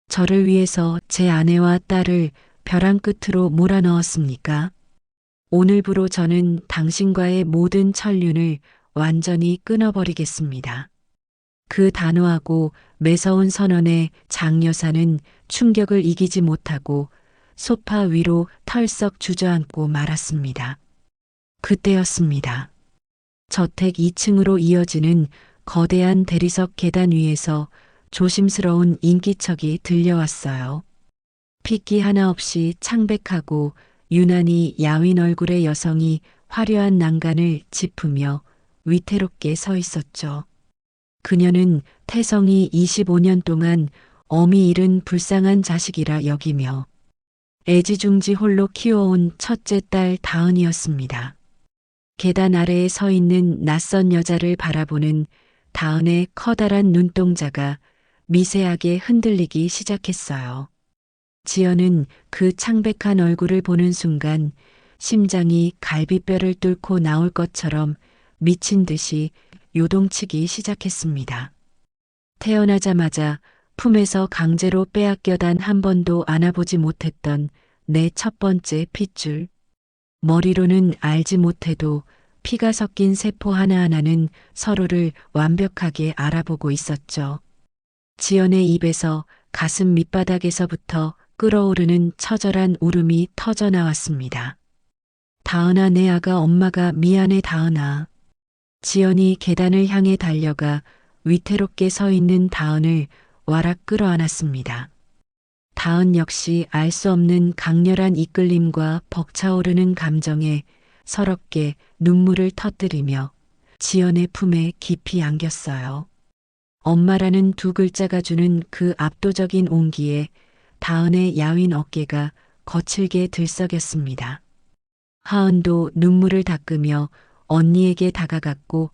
저를 위해서 제 아내와 딸을 벼랑 끝으로 몰아넣었습니까? 오늘부로 저는 당신과의 모든 천륜을 완전히 끊어버리겠습니다. 그 단호하고 매서운 선언에 장 여사는 충격을 이기지 못하고 소파 위로 털썩 주저앉고 말았습니다. 그때였습니다. 저택 2층으로 이어지는 거대한 대리석 계단 위에서 조심스러운 인기척이 들려왔어요. 핏기 하나 없이 창백하고 유난히 야윈 얼굴의 여성이 화려한 난간을 짚으며 위태롭게 서 있었죠. 그녀는 태성이 25년 동안 어미 잃은 불쌍한 자식이라 여기며 애지중지 홀로 키워온 첫째 딸 다은이었습니다. 계단 아래에 서 있는 낯선 여자를 바라보는 다은의 커다란 눈동자가 미세하게 흔들리기 시작했어요. 지연은 그 창백한 얼굴을 보는 순간 심장이 갈비뼈를 뚫고 나올 것처럼 미친 듯이 요동치기 시작했습니다. 태어나자마자 품에서 강제로 빼앗겨 단 한 번도 안아보지 못했던 내 첫 번째 핏줄. 머리로는 알지 못해도 피가 섞인 세포 하나하나는 서로를 완벽하게 알아보고 있었죠. 지연의 입에서 가슴 밑바닥에서부터 끓어오르는 처절한 울음이 터져 나왔습니다. 다은아, 내 아가 엄마가 미안해 다은아. 지연이 계단을 향해 달려가 위태롭게 서 있는 다은을 와락 끌어안았습니다. 다은 역시 알 수 없는 강렬한 이끌림과 벅차오르는 감정에 서럽게 눈물을 터뜨리며 지연의 품에 깊이 안겼어요. 엄마라는 두 글자가 주는 그 압도적인 온기에 다은의 야윈 어깨가 거칠게 들썩였습니다. 하은도 눈물을 닦으며 언니에게 다가갔고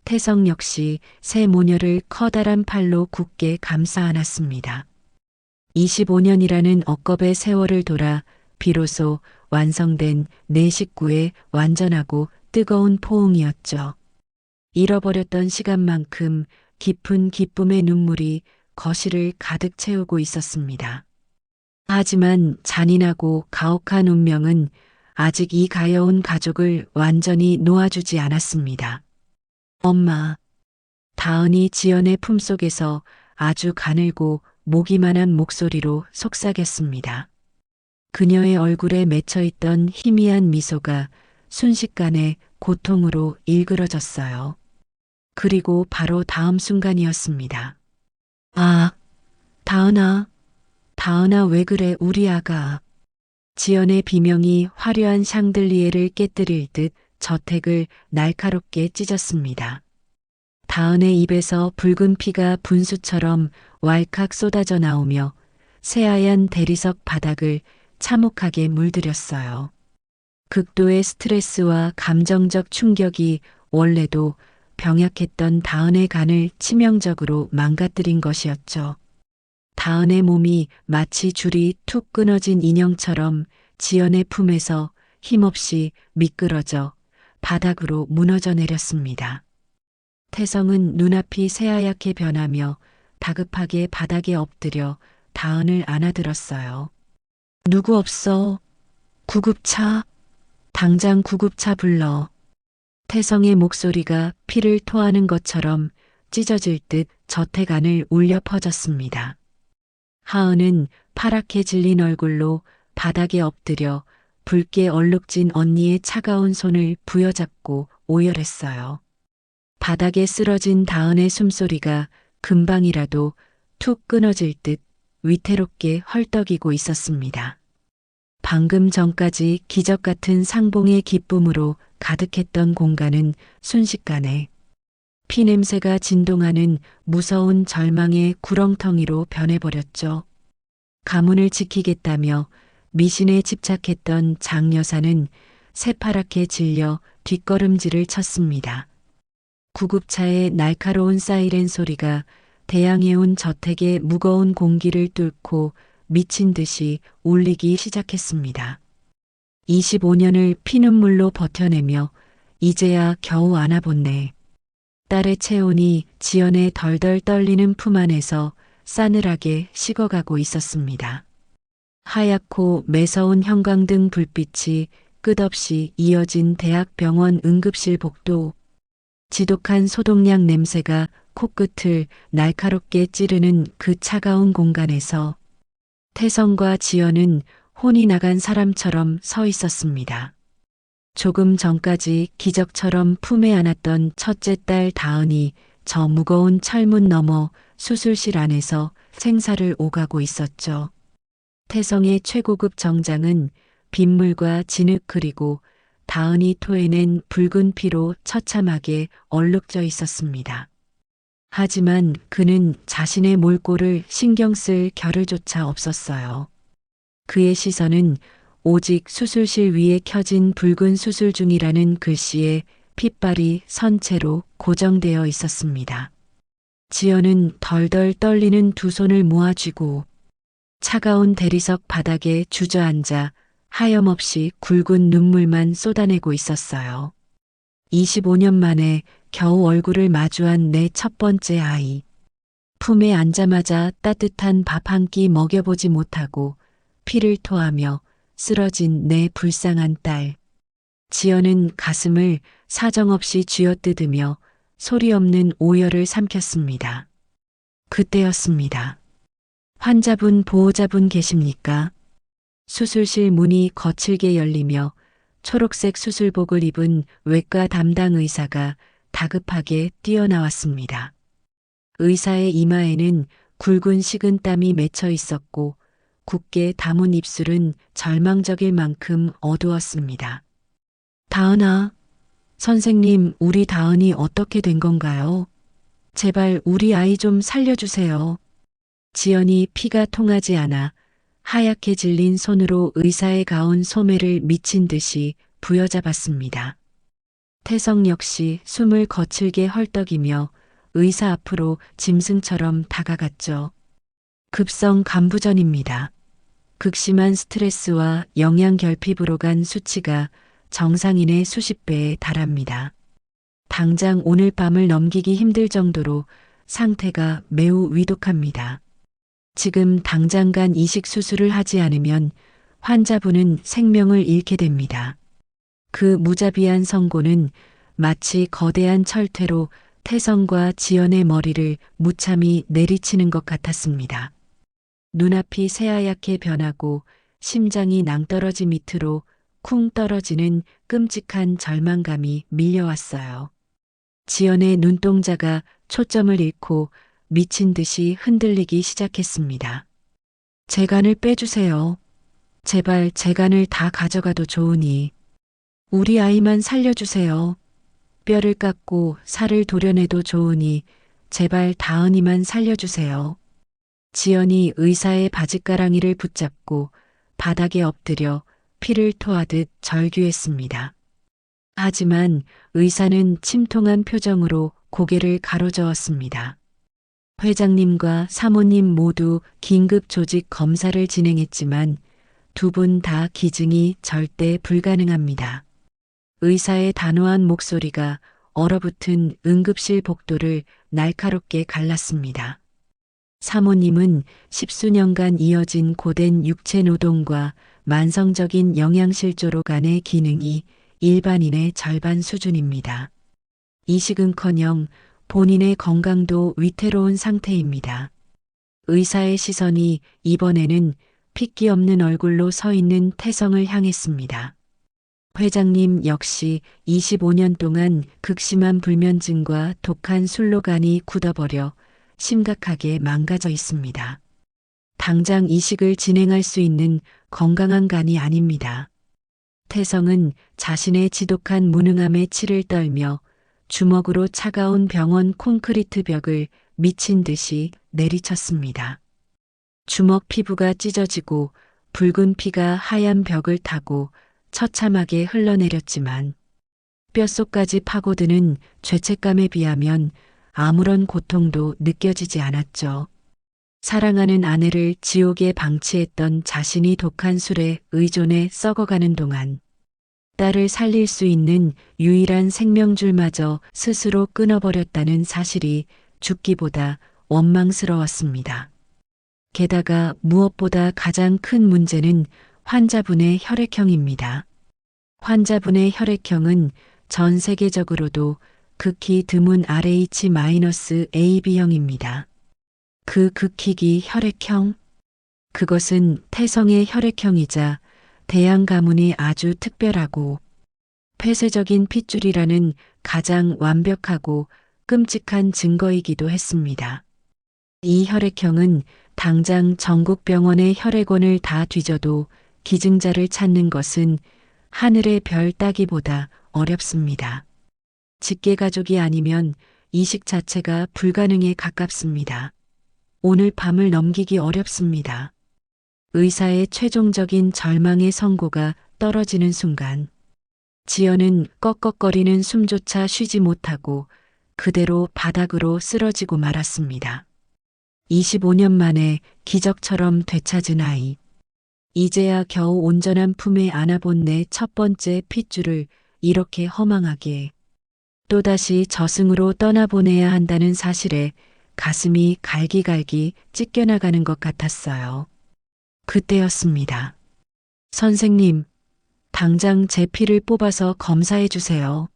태성 역시 새 모녀를 커다란 팔로 굳게 감싸 안았습니다. 25년이라는 억겁의 세월을 돌아 비로소 완성된 내 식구의 완전하고 뜨거운 포옹이었죠. 잃어버렸던 시간만큼 깊은 기쁨의 눈물이 거실을 가득 채우고 있었습니다. 하지만 잔인하고 가혹한 운명은 아직 이 가여운 가족을 완전히 놓아주지 않았습니다. 엄마. 다은이 지연의 품속에서 아주 가늘고 모기만한 목소리로 속삭였습니다. 그녀의 얼굴에 맺혀있던 희미한 미소가 순식간에 고통으로 일그러졌어요. 그리고 바로 다음 순간이었습니다. 아, 다은아. 다은아 왜 그래 우리 아가. 지연의 비명이 화려한 샹들리에를 깨뜨릴 듯 저택을 날카롭게 찢었습니다. 다은의 입에서 붉은 피가 분수처럼 왈칵 쏟아져 나오며 새하얀 대리석 바닥을 참혹하게 물들였어요. 극도의 스트레스와 감정적 충격이 원래도 병약했던 다은의 간을 치명적으로 망가뜨린 것이었죠. 다은의 몸이 마치 줄이 툭 끊어진 인형처럼 지연의 품에서 힘없이 미끄러져 바닥으로 무너져 내렸습니다. 태성은 눈앞이 새하얗게 변하며 다급하게 바닥에 엎드려 다은을 안아들었어요. 누구 없어? 구급차? 당장 구급차 불러. 태성의 목소리가 피를 토하는 것처럼 찢어질 듯 저택 안을 울려 퍼졌습니다. 하은은 파랗게 질린 얼굴로 바닥에 엎드려 붉게 얼룩진 언니의 차가운 손을 부여잡고 오열했어요. 바닥에 쓰러진 다은의 숨소리가 금방이라도 툭 끊어질 듯 위태롭게 헐떡이고 있었습니다. 방금 전까지 기적 같은 상봉의 기쁨으로 가득했던 공간은 순식간에 피냄새가 진동하는 무서운 절망의 구렁텅이로 변해버렸죠. 가문을 지키겠다며 미신에 집착했던 장 여사는 새파랗게 질려 뒷걸음질을 쳤습니다. 구급차의 날카로운 사이렌 소리가 대양해온 저택의 무거운 공기를 뚫고 미친 듯이 울리기 시작했습니다. 25년을 피눈물로 버텨내며 이제야 겨우 안아본네. 딸의 체온이 지연의 덜덜 떨리는 품 안에서 싸늘하게 식어가고 있었습니다. 하얗고 매서운 형광등 불빛이 끝없이 이어진 대학병원 응급실 복도. 지독한 소독약 냄새가 코끝을 날카롭게 찌르는 그 차가운 공간에서 태성과 지연은 혼이 나간 사람처럼 서 있었습니다. 조금 전까지 기적처럼 품에 안았던 첫째 딸 다은이 저 무거운 철문 너머 수술실 안에서 생사를 오가고 있었죠. 태성의 최고급 정장은 빗물과 진흙 그리고 다은이 토해낸 붉은 피로 처참하게 얼룩져 있었습니다. 하지만 그는 자신의 몰골을 신경 쓸 겨를조차 없었어요. 그의 시선은 오직 수술실 위에 켜진 붉은 수술 중이라는 글씨에 핏발이 선체로 고정되어 있었습니다. 지연은 덜덜 떨리는 두 손을 모아쥐고 차가운 대리석 바닥에 주저앉아 하염없이 굵은 눈물만 쏟아내고 있었어요. 25년 만에 겨우 얼굴을 마주한 내 첫 번째 아이. 품에 앉자마자 따뜻한 밥 한 끼 먹여보지 못하고 피를 토하며 쓰러진 내 불쌍한 딸. 지연은 가슴을 사정없이 쥐어뜯으며 소리 없는 오열을 삼켰습니다. 그때였습니다. 환자분, 보호자분 계십니까? 수술실 문이 거칠게 열리며 초록색 수술복을 입은 외과 담당 의사가 다급하게 뛰어나왔습니다. 의사의 이마에는 굵은 식은땀이 맺혀 있었고 굳게 담은 입술은 절망적일 만큼 어두웠습니다. 다은아, 선생님, 우리 다은이 어떻게 된 건가요? 제발 우리 아이 좀 살려주세요. 지연이 피가 통하지 않아 하얗게 질린 손으로 의사의 가운 소매를 미친 듯이 부여잡았습니다. 태성 역시 숨을 거칠게 헐떡이며 의사 앞으로 짐승처럼 다가갔죠. 급성 간부전입니다. 극심한 스트레스와 영양 결핍으로 간 수치가 정상인의 수십 배에 달합니다. 당장 오늘 밤을 넘기기 힘들 정도로 상태가 매우 위독합니다. 지금 당장 간 이식 수술을 하지 않으면 환자분은 생명을 잃게 됩니다. 그 무자비한 선고는 마치 거대한 철퇴로 태성과 지연의 머리를 무참히 내리치는 것 같았습니다. 눈앞이 새하얗게 변하고 심장이 낭떠러지 밑으로 쿵 떨어지는 끔찍한 절망감이 밀려왔어요. 지연의 눈동자가 초점을 잃고 미친 듯이 흔들리기 시작했습니다. 제 간을 빼주세요. 제발 제 간을 다 가져가도 좋으니 우리 아이만 살려주세요. 뼈를 깎고 살을 도려내도 좋으니 제발 다은이만 살려주세요. 지연이 의사의 바짓가랑이를 붙잡고 바닥에 엎드려 피를 토하듯 절규했습니다. 하지만 의사는 침통한 표정으로 고개를 가로저었습니다. 회장님과 사모님 모두 긴급 조직 검사를 진행했지만 두 분 다 기증이 절대 불가능합니다. 의사의 단호한 목소리가 얼어붙은 응급실 복도를 날카롭게 갈랐습니다. 사모님은 10수년간 이어진 고된 육체 노동과 만성적인 영양실조로 간의 기능이 일반인의 절반 수준입니다. 이식은커녕 본인의 건강도 위태로운 상태입니다. 의사의 시선이 이번에는 핏기 없는 얼굴로 서 있는 태성을 향했습니다. 회장님 역시 25년 동안 극심한 불면증과 독한 술로 간이 굳어버려 심각하게 망가져 있습니다. 당장 이식을 진행할 수 있는 건강한 간이 아닙니다. 태성은 자신의 지독한 무능함에 치를 떨며 주먹으로 차가운 병원 콘크리트 벽을 미친 듯이 내리쳤습니다. 주먹 피부가 찢어지고 붉은 피가 하얀 벽을 타고 처참하게 흘러내렸지만 뼛속까지 파고드는 죄책감에 비하면 아무런 고통도 느껴지지 않았죠. 사랑하는 아내를 지옥에 방치했던 자신이 독한 술에 의존해 썩어가는 동안 딸을 살릴 수 있는 유일한 생명줄마저 스스로 끊어버렸다는 사실이 죽기보다 원망스러웠습니다. 게다가 무엇보다 가장 큰 문제는 환자분의 혈액형입니다. 환자분의 혈액형은 전 세계적으로도 극히 드문 RH-AB형입니다. 그 극희기 혈액형? 그것은 태성의 혈액형이자 대양 가문이 아주 특별하고 폐쇄적인 핏줄이라는 가장 완벽하고 끔찍한 증거이기도 했습니다. 이 혈액형은 당장 전국 병원의 혈액원을 다 뒤져도 기증자를 찾는 것은 하늘의 별 따기보다 어렵습니다. 직계가족이 아니면 이식 자체가 불가능에 가깝습니다. 오늘 밤을 넘기기 어렵습니다. 의사의 최종적인 절망의 선고가 떨어지는 순간 지연은 꺽꺽거리는 숨조차 쉬지 못하고 그대로 바닥으로 쓰러지고 말았습니다. 25년 만에 기적처럼 되찾은 아이. 이제야 겨우 온전한 품에 안아본 내 첫 번째 핏줄을 이렇게 허망하게 또다시 저승으로 떠나보내야 한다는 사실에 가슴이 갈기갈기 찢겨나가는 것 같았어요. 그때였습니다. 선생님, 당장 제 피를 뽑아서 검사해 주세요.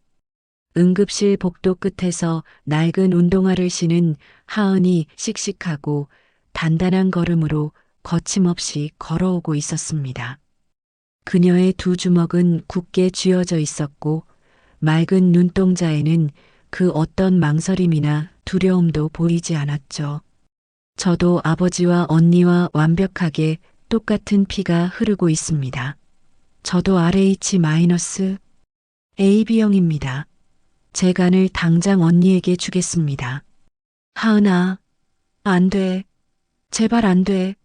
응급실 복도 끝에서 낡은 운동화를 신은 하은이 씩씩하고 단단한 걸음으로 거침없이 걸어오고 있었습니다. 그녀의 두 주먹은 굳게 쥐어져 있었고 맑은 눈동자에는 그 어떤 망설임이나 두려움도 보이지 않았죠. 저도 아버지와 언니와 완벽하게 똑같은 피가 흐르고 있습니다. 저도 RH-AB형입니다. 제 간을 당장 언니에게 주겠습니다. 하은아, 안 돼. 제발 안 돼.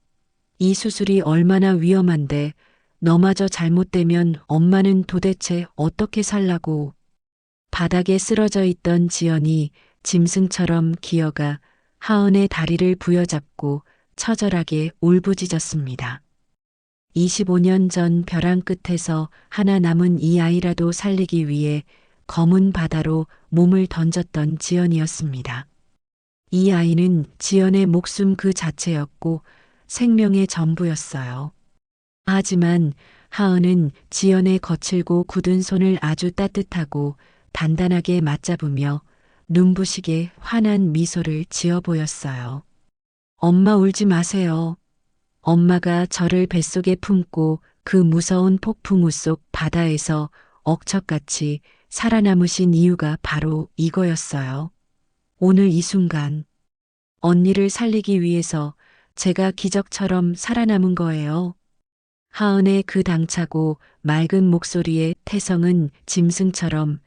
이 수술이 얼마나 위험한데 너마저 잘못되면 엄마는 도대체 어떻게 살라고. 바닥에 쓰러져 있던 지연이 짐승처럼 기어가 하은의 다리를 부여잡고 처절하게 울부짖었습니다. 25년 전 벼랑 끝에서 하나 남은 이 아이라도 살리기 위해 검은 바다로 몸을 던졌던 지연이었습니다. 이 아이는 지연의 목숨 그 자체였고 생명의 전부였어요. 하지만 하은은 지연의 거칠고 굳은 손을 아주 따뜻하고 단단하게 맞잡으며 눈부시게 환한 미소를 지어 보였어요. 엄마 울지 마세요. 엄마가 저를 뱃속에 품고 그 무서운 폭풍우 속 바다에서 억척같이 살아남으신 이유가 바로 이거였어요. 오늘 이 순간 언니를 살리기 위해서 제가 기적처럼 살아남은 거예요. 하은의 그 당차고 맑은 목소리에 태성은 짐승처럼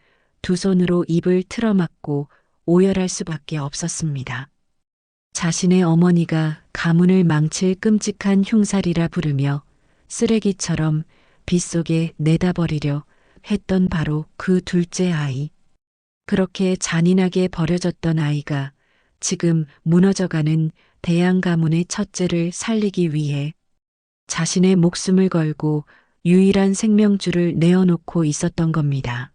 두 손으로 입을 틀어막고 오열할 수밖에 없었습니다. 자신의 어머니가 가문을 망칠 끔찍한 흉살이라 부르며 쓰레기처럼 빗속에 내다버리려 했던 바로 그 둘째 아이. 그렇게 잔인하게 버려졌던 아이가 지금 무너져가는 대양 가문의 첫째를 살리기 위해 자신의 목숨을 걸고 유일한 생명줄을 내어놓고 있었던 겁니다.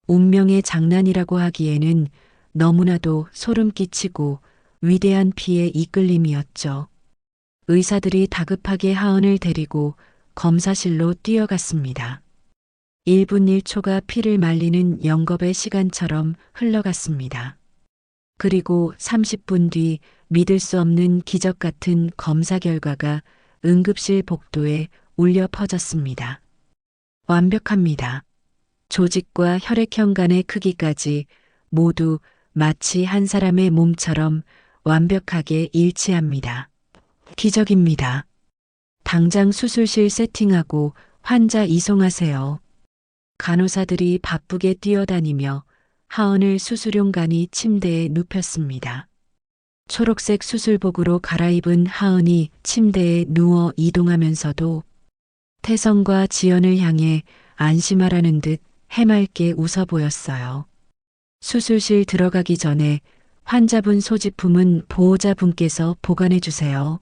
운명의 장난이라고 하기에는 너무나도 소름 끼치고 위대한 피의 이끌림이었죠. 의사들이 다급하게 하은을 데리고 검사실로 뛰어갔습니다. 1분 1초가 피를 말리는 영겁의 시간처럼 흘러갔습니다. 그리고 30분 뒤 믿을 수 없는 기적 같은 검사 결과가 응급실 복도에 울려 퍼졌습니다. 완벽합니다. 조직과 혈액형 간의 크기까지 모두 마치 한 사람의 몸처럼 완벽하게 일치합니다. 기적입니다. 당장 수술실 세팅하고 환자 이송하세요. 간호사들이 바쁘게 뛰어다니며 하은을 수술용 간이 침대에 눕혔습니다. 초록색 수술복으로 갈아입은 하은이 침대에 누워 이동하면서도 태성과 지연을 향해 안심하라는 듯 해맑게 웃어 보였어요. 수술실 들어가기 전에 환자분 소지품은 보호자분께서 보관해 주세요.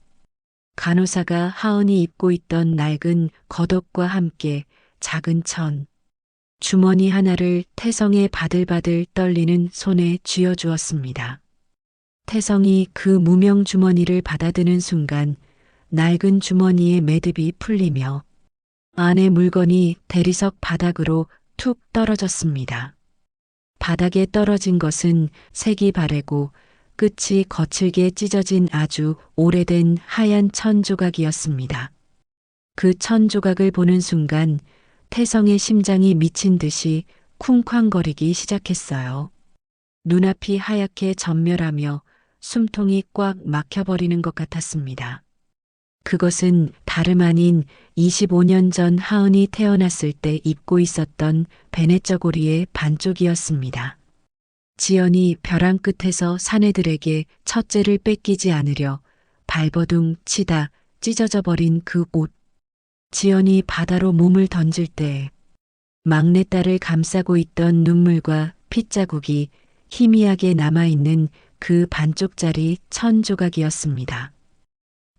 간호사가 하은이 입고 있던 낡은 겉옷과 함께 작은 천, 주머니 하나를 태성의 바들바들 떨리는 손에 쥐어주었습니다. 태성이 그 무명 주머니를 받아드는 순간 낡은 주머니의 매듭이 풀리며 안의 물건이 대리석 바닥으로 툭 떨어졌습니다. 바닥에 떨어진 것은 색이 바래고 끝이 거칠게 찢어진 아주 오래된 하얀 천 조각이었습니다. 그 천 조각을 보는 순간 태성의 심장이 미친 듯이 쿵쾅거리기 시작했어요. 눈앞이 하얗게 전멸하며 숨통이 꽉 막혀버리는 것 같았습니다. 그것은 다름 아닌 25년 전 하은이 태어났을 때 입고 있었던 베네 저고리의 반쪽이었습니다. 지연이 벼랑 끝에서 사내들에게 첫째를 뺏기지 않으려 발버둥 치다 찢어져 버린 그 옷. 지연이 바다로 몸을 던질 때 막내딸을 감싸고 있던 눈물과 핏자국이 희미하게 남아있는 그 반쪽짜리 천 조각이었습니다.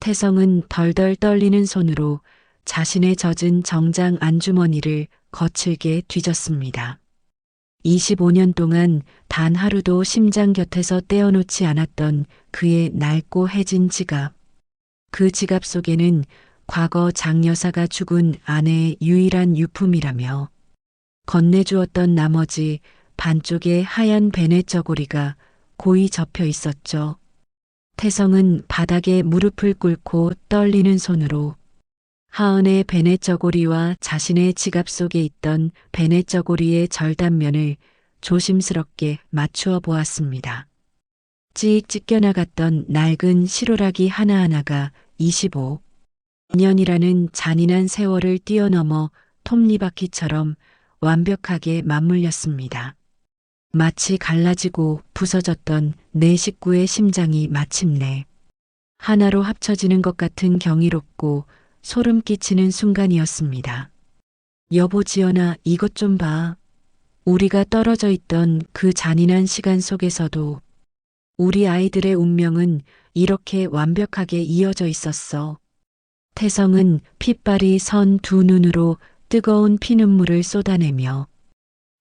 태성은 덜덜 떨리는 손으로 자신의 젖은 정장 안주머니를 거칠게 뒤졌습니다. 25년 동안 단 하루도 심장 곁에서 떼어놓지 않았던 그의 낡고 해진 지갑. 그 지갑 속에는 과거 장여사가 죽은 아내의 유일한 유품이라며 건네주었던 나머지 반쪽의 하얀 베네 저고리가 고이 접혀 있었죠. 태성은 바닥에 무릎을 꿇고 떨리는 손으로 하은의 베네 저고리와 자신의 지갑 속에 있던 베네 저고리의 절단면을 조심스럽게 맞추어 보았습니다. 찍 찢겨나갔던 낡은 실오라기 하나하나가 25년이라는 잔인한 세월을 뛰어넘어 톱니바퀴처럼 완벽하게 맞물렸습니다. 마치 갈라지고 부서졌던 내 식구의 심장이 마침내 하나로 합쳐지는 것 같은 경이롭고 소름 끼치는 순간이었습니다. 여보 지연아, 이것 좀 봐. 우리가 떨어져 있던 그 잔인한 시간 속에서도 우리 아이들의 운명은 이렇게 완벽하게 이어져 있었어. 태성은 핏발이 선 두 눈으로 뜨거운 피눈물을 쏟아내며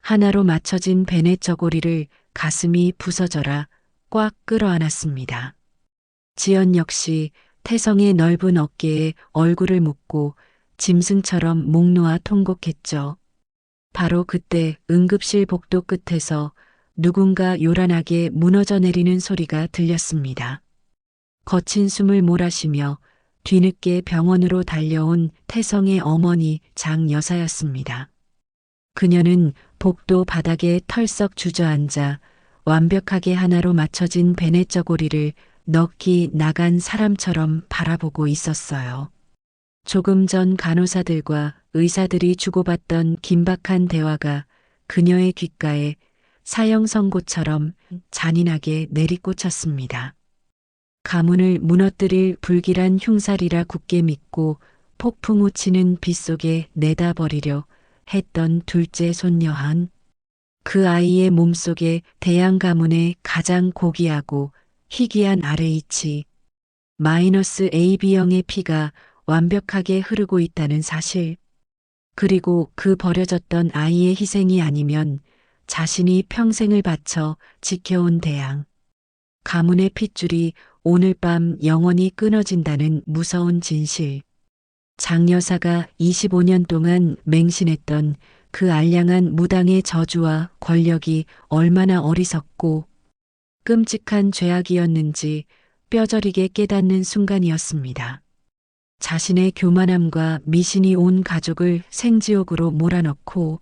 하나로 맞춰진 베네 저고리를 가슴이 부서져라 꽉 끌어안았습니다. 지연 역시 태성의 넓은 어깨에 얼굴을 묻고 짐승처럼 목 놓아 통곡했죠. 바로 그때 응급실 복도 끝에서 누군가 요란하게 무너져 내리는 소리가 들렸습니다. 거친 숨을 몰아쉬며 뒤늦게 병원으로 달려온 태성의 어머니 장 여사였습니다. 그녀는 복도 바닥에 털썩 주저앉아 완벽하게 하나로 맞춰진 베네저고리를 넋이 나간 사람처럼 바라보고 있었어요. 조금 전 간호사들과 의사들이 주고받던 긴박한 대화가 그녀의 귓가에 사형 선고처럼 잔인하게 내리꽂혔습니다. 가문을 무너뜨릴 불길한 흉살이라 굳게 믿고 폭풍 우치는 빗속에 내다버리려 했던 둘째 손녀한, 그 아이의 몸속에 대양 가문의 가장 고귀하고 희귀한 RH -AB형의 피가 완벽하게 흐르고 있다는 사실, 그리고 그 버려졌던 아이의 희생이 아니면 자신이 평생을 바쳐 지켜온 대양 가문의 핏줄이 오늘 밤 영원히 끊어진다는 무서운 진실. 장 여사가 25년 동안 맹신했던 그 알량한 무당의 저주와 권력이 얼마나 어리석고 끔찍한 죄악이었는지 뼈저리게 깨닫는 순간이었습니다. 자신의 교만함과 미신이 온 가족을 생지옥으로 몰아넣고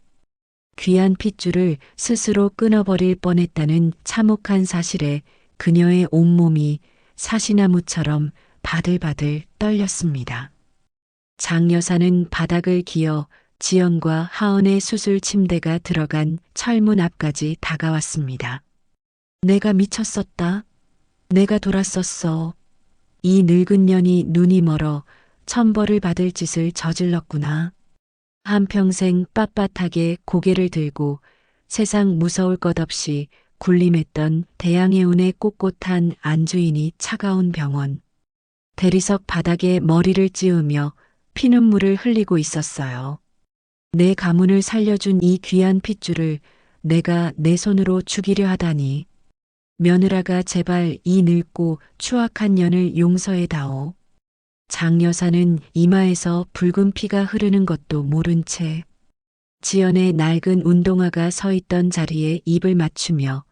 귀한 핏줄을 스스로 끊어버릴 뻔했다는 참혹한 사실에 그녀의 온몸이 사시나무처럼 바들바들 떨렸습니다. 장 여사는 바닥을 기어 지연과 하은의 수술 침대가 들어간 철문 앞까지 다가왔습니다. 내가 미쳤었다. 내가 돌았었어. 이 늙은 년이 눈이 멀어 천벌을 받을 짓을 저질렀구나. 한평생 빳빳하게 고개를 들고 세상 무서울 것 없이 군림했던 대양해운의 꼿꼿한 안주인이 차가운 병원. 대리석 바닥에 머리를 찌우며 피눈물을 흘리고 있었어요. 내 가문을 살려준 이 귀한 핏줄을 내가 내 손으로 죽이려 하다니. 며느라가 제발 이 늙고 추악한 년을 용서해다오. 장 여사는 이마에서 붉은 피가 흐르는 것도 모른 채 지연의 낡은 운동화가 서 있던 자리에 입을 맞추며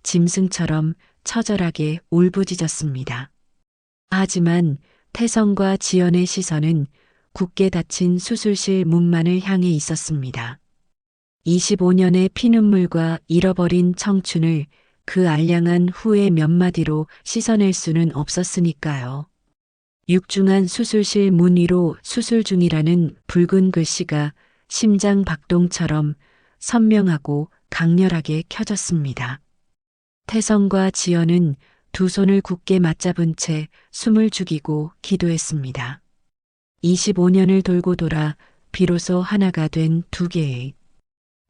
짐승처럼 처절하게 울부짖었습니다. 하지만 태성과 지연의 시선은 굳게 닫힌 수술실 문만을 향해 있었습니다. 25년의 피눈물과 잃어버린 청춘을 그 알량한 후의 몇 마디로 씻어낼 수는 없었으니까요. 육중한 수술실 문 위로 수술 중이라는 붉은 글씨가 심장 박동처럼 선명하고 강렬하게 켜졌습니다. 태성과 지연은 두 손을 굳게 맞잡은 채 숨을 죽이고 기도했습니다. 25년을 돌고 돌아 비로소 하나가 된 두 개의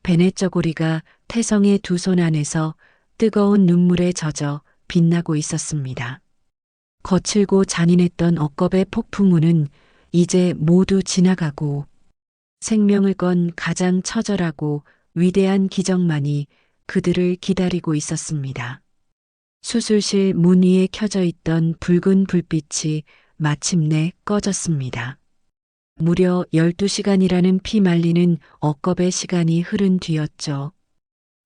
베네저고리가 태성의 두 손 안에서 뜨거운 눈물에 젖어 빛나고 있었습니다. 거칠고 잔인했던 억겁의 폭풍우는 이제 모두 지나가고 생명을 건 가장 처절하고 위대한 기적만이 그들을 기다리고 있었습니다. 수술실 문 위에 켜져 있던 붉은 불빛이 마침내 꺼졌습니다. 무려 12시간이라는 피 말리는 억겁의 시간이 흐른 뒤였죠.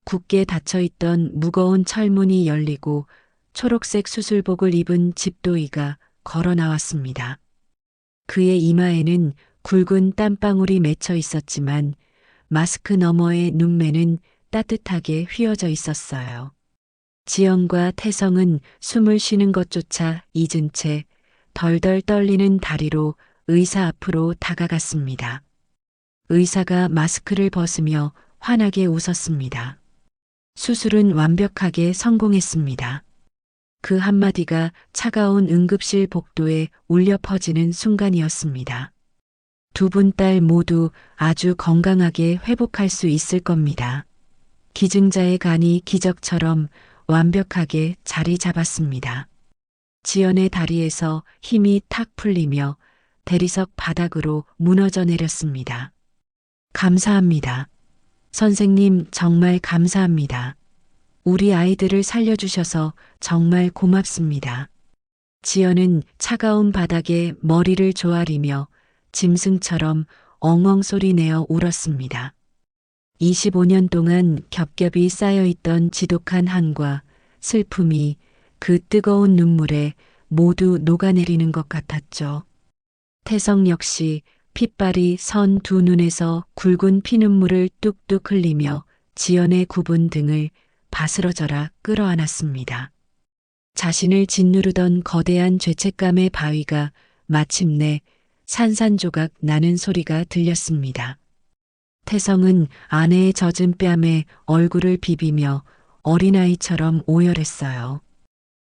굳게 닫혀있던 무거운 철문이 열리고 초록색 수술복을 입은 집도이가 걸어 나왔습니다. 그의 이마에는 굵은 땀방울이 맺혀 있었지만 마스크 너머의 눈매는 따뜻하게 휘어져 있었어요. 지연과 태성은 숨을 쉬는 것조차 잊은 채 덜덜 떨리는 다리로 의사 앞으로 다가갔습니다. 의사가 마스크를 벗으며 환하게 웃었습니다. 수술은 완벽하게 성공했습니다. 그 한마디가 차가운 응급실 복도에 울려 퍼지는 순간이었습니다. 두 분 딸 모두 아주 건강하게 회복할 수 있을 겁니다. 기증자의 간이 기적처럼 완벽하게 자리 잡았습니다. 지연의 다리에서 힘이 탁 풀리며 대리석 바닥으로 무너져 내렸습니다. 감사합니다. 선생님, 정말 감사합니다. 우리 아이들을 살려주셔서 정말 고맙습니다. 지연은 차가운 바닥에 머리를 조아리며 짐승처럼 엉엉 소리내어 울었습니다. 25년 동안 겹겹이 쌓여있던 지독한 한과 슬픔이 그 뜨거운 눈물에 모두 녹아내리는 것 같았죠. 태성 역시 핏발이 선 두 눈에서 굵은 피눈물을 뚝뚝 흘리며 지연의 굽은 등을 바스러져라 끌어안았습니다. 자신을 짓누르던 거대한 죄책감의 바위가 마침내 산산조각 나는 소리가 들렸습니다. 태성은 아내의 젖은 뺨에 얼굴을 비비며 어린아이처럼 오열했어요.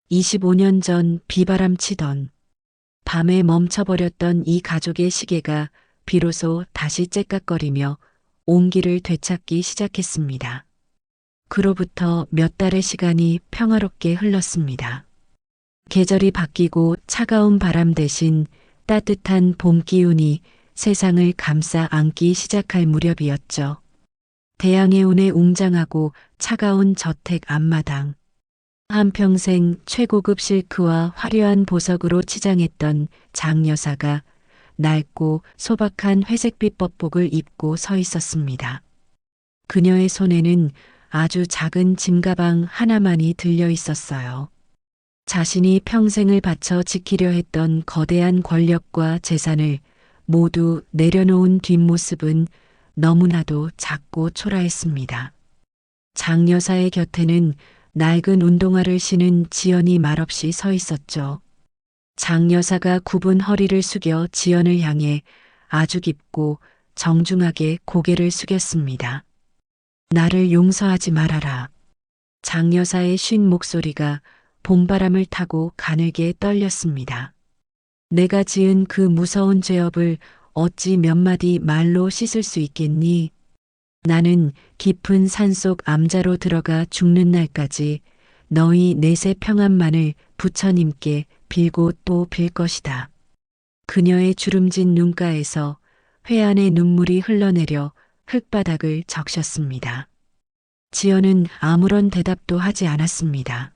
25년 전 비바람 치던 밤에 멈춰버렸던 이 가족의 시계가 비로소 다시 째깍거리며 온기를 되찾기 시작했습니다. 그로부터 몇 달의 시간이 평화롭게 흘렀습니다. 계절이 바뀌고 차가운 바람 대신 따뜻한 봄 기운이 세상을 감싸 안기 시작할 무렵이었죠. 대양의 운에 웅장하고 차가운 저택 앞마당. 한평생 최고급 실크와 화려한 보석으로 치장했던 장 여사가 낡고 소박한 회색빛 법복을 입고 서 있었습니다. 그녀의 손에는 아주 작은 짐가방 하나만이 들려 있었어요. 자신이 평생을 바쳐 지키려 했던 거대한 권력과 재산을 모두 내려놓은 뒷모습은 너무나도 작고 초라했습니다. 장 여사의 곁에는 낡은 운동화를 신은 지연이 말없이 서 있었죠. 장 여사가 굽은 허리를 숙여 지연을 향해 아주 깊고 정중하게 고개를 숙였습니다. 나를 용서하지 말아라. 장 여사의 쉰 목소리가 봄바람을 타고 가늘게 떨렸습니다. 내가 지은 그 무서운 죄업을 어찌 몇 마디 말로 씻을 수 있겠니? 나는 깊은 산속 암자로 들어가 죽는 날까지 너희 넷의 평안만을 부처님께 빌고 또 빌 것이다. 그녀의 주름진 눈가에서 회한의 눈물이 흘러내려 흙바닥을 적셨습니다. 지연은 아무런 대답도 하지 않았습니다.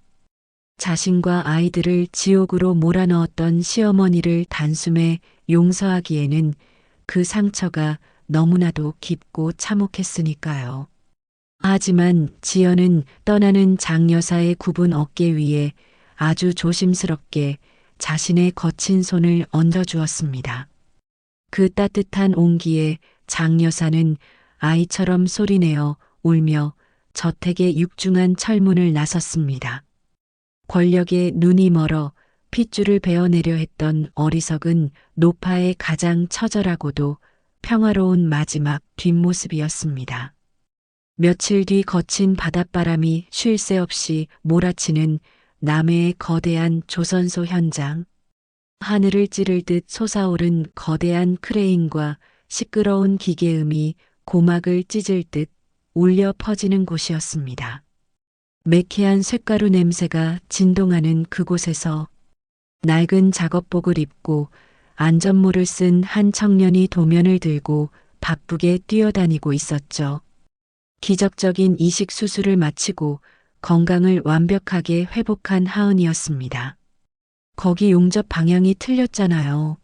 자신과 아이들을 지옥으로 몰아넣었던 시어머니를 단숨에 용서하기에는 그 상처가 너무나도 깊고 참혹했으니까요. 하지만 지연은 떠나는 장 여사의 굽은 어깨 위에 아주 조심스럽게 자신의 거친 손을 얹어주었습니다. 그 따뜻한 온기에 장 여사는 아이처럼 소리내어 울며 저택의 육중한 철문을 나섰습니다. 권력에 눈이 멀어 핏줄을 베어내려 했던 어리석은 노파의 가장 처절하고도 평화로운 마지막 뒷모습이었습니다. 며칠 뒤 거친 바닷바람이 쉴 새 없이 몰아치는 남해의 거대한 조선소 현장. 하늘을 찌를 듯 솟아오른 거대한 크레인과 시끄러운 기계음이 고막을 찢을 듯 울려 퍼지는 곳이었습니다. 매캐한 쇳가루 냄새가 진동하는 그곳에서 낡은 작업복을 입고 안전모를 쓴 한 청년이 도면을 들고 바쁘게 뛰어다니고 있었죠. 기적적인 이식 수술을 마치고 건강을 완벽하게 회복한 하은이었습니다. 거기 용접 방향이 틀렸잖아요.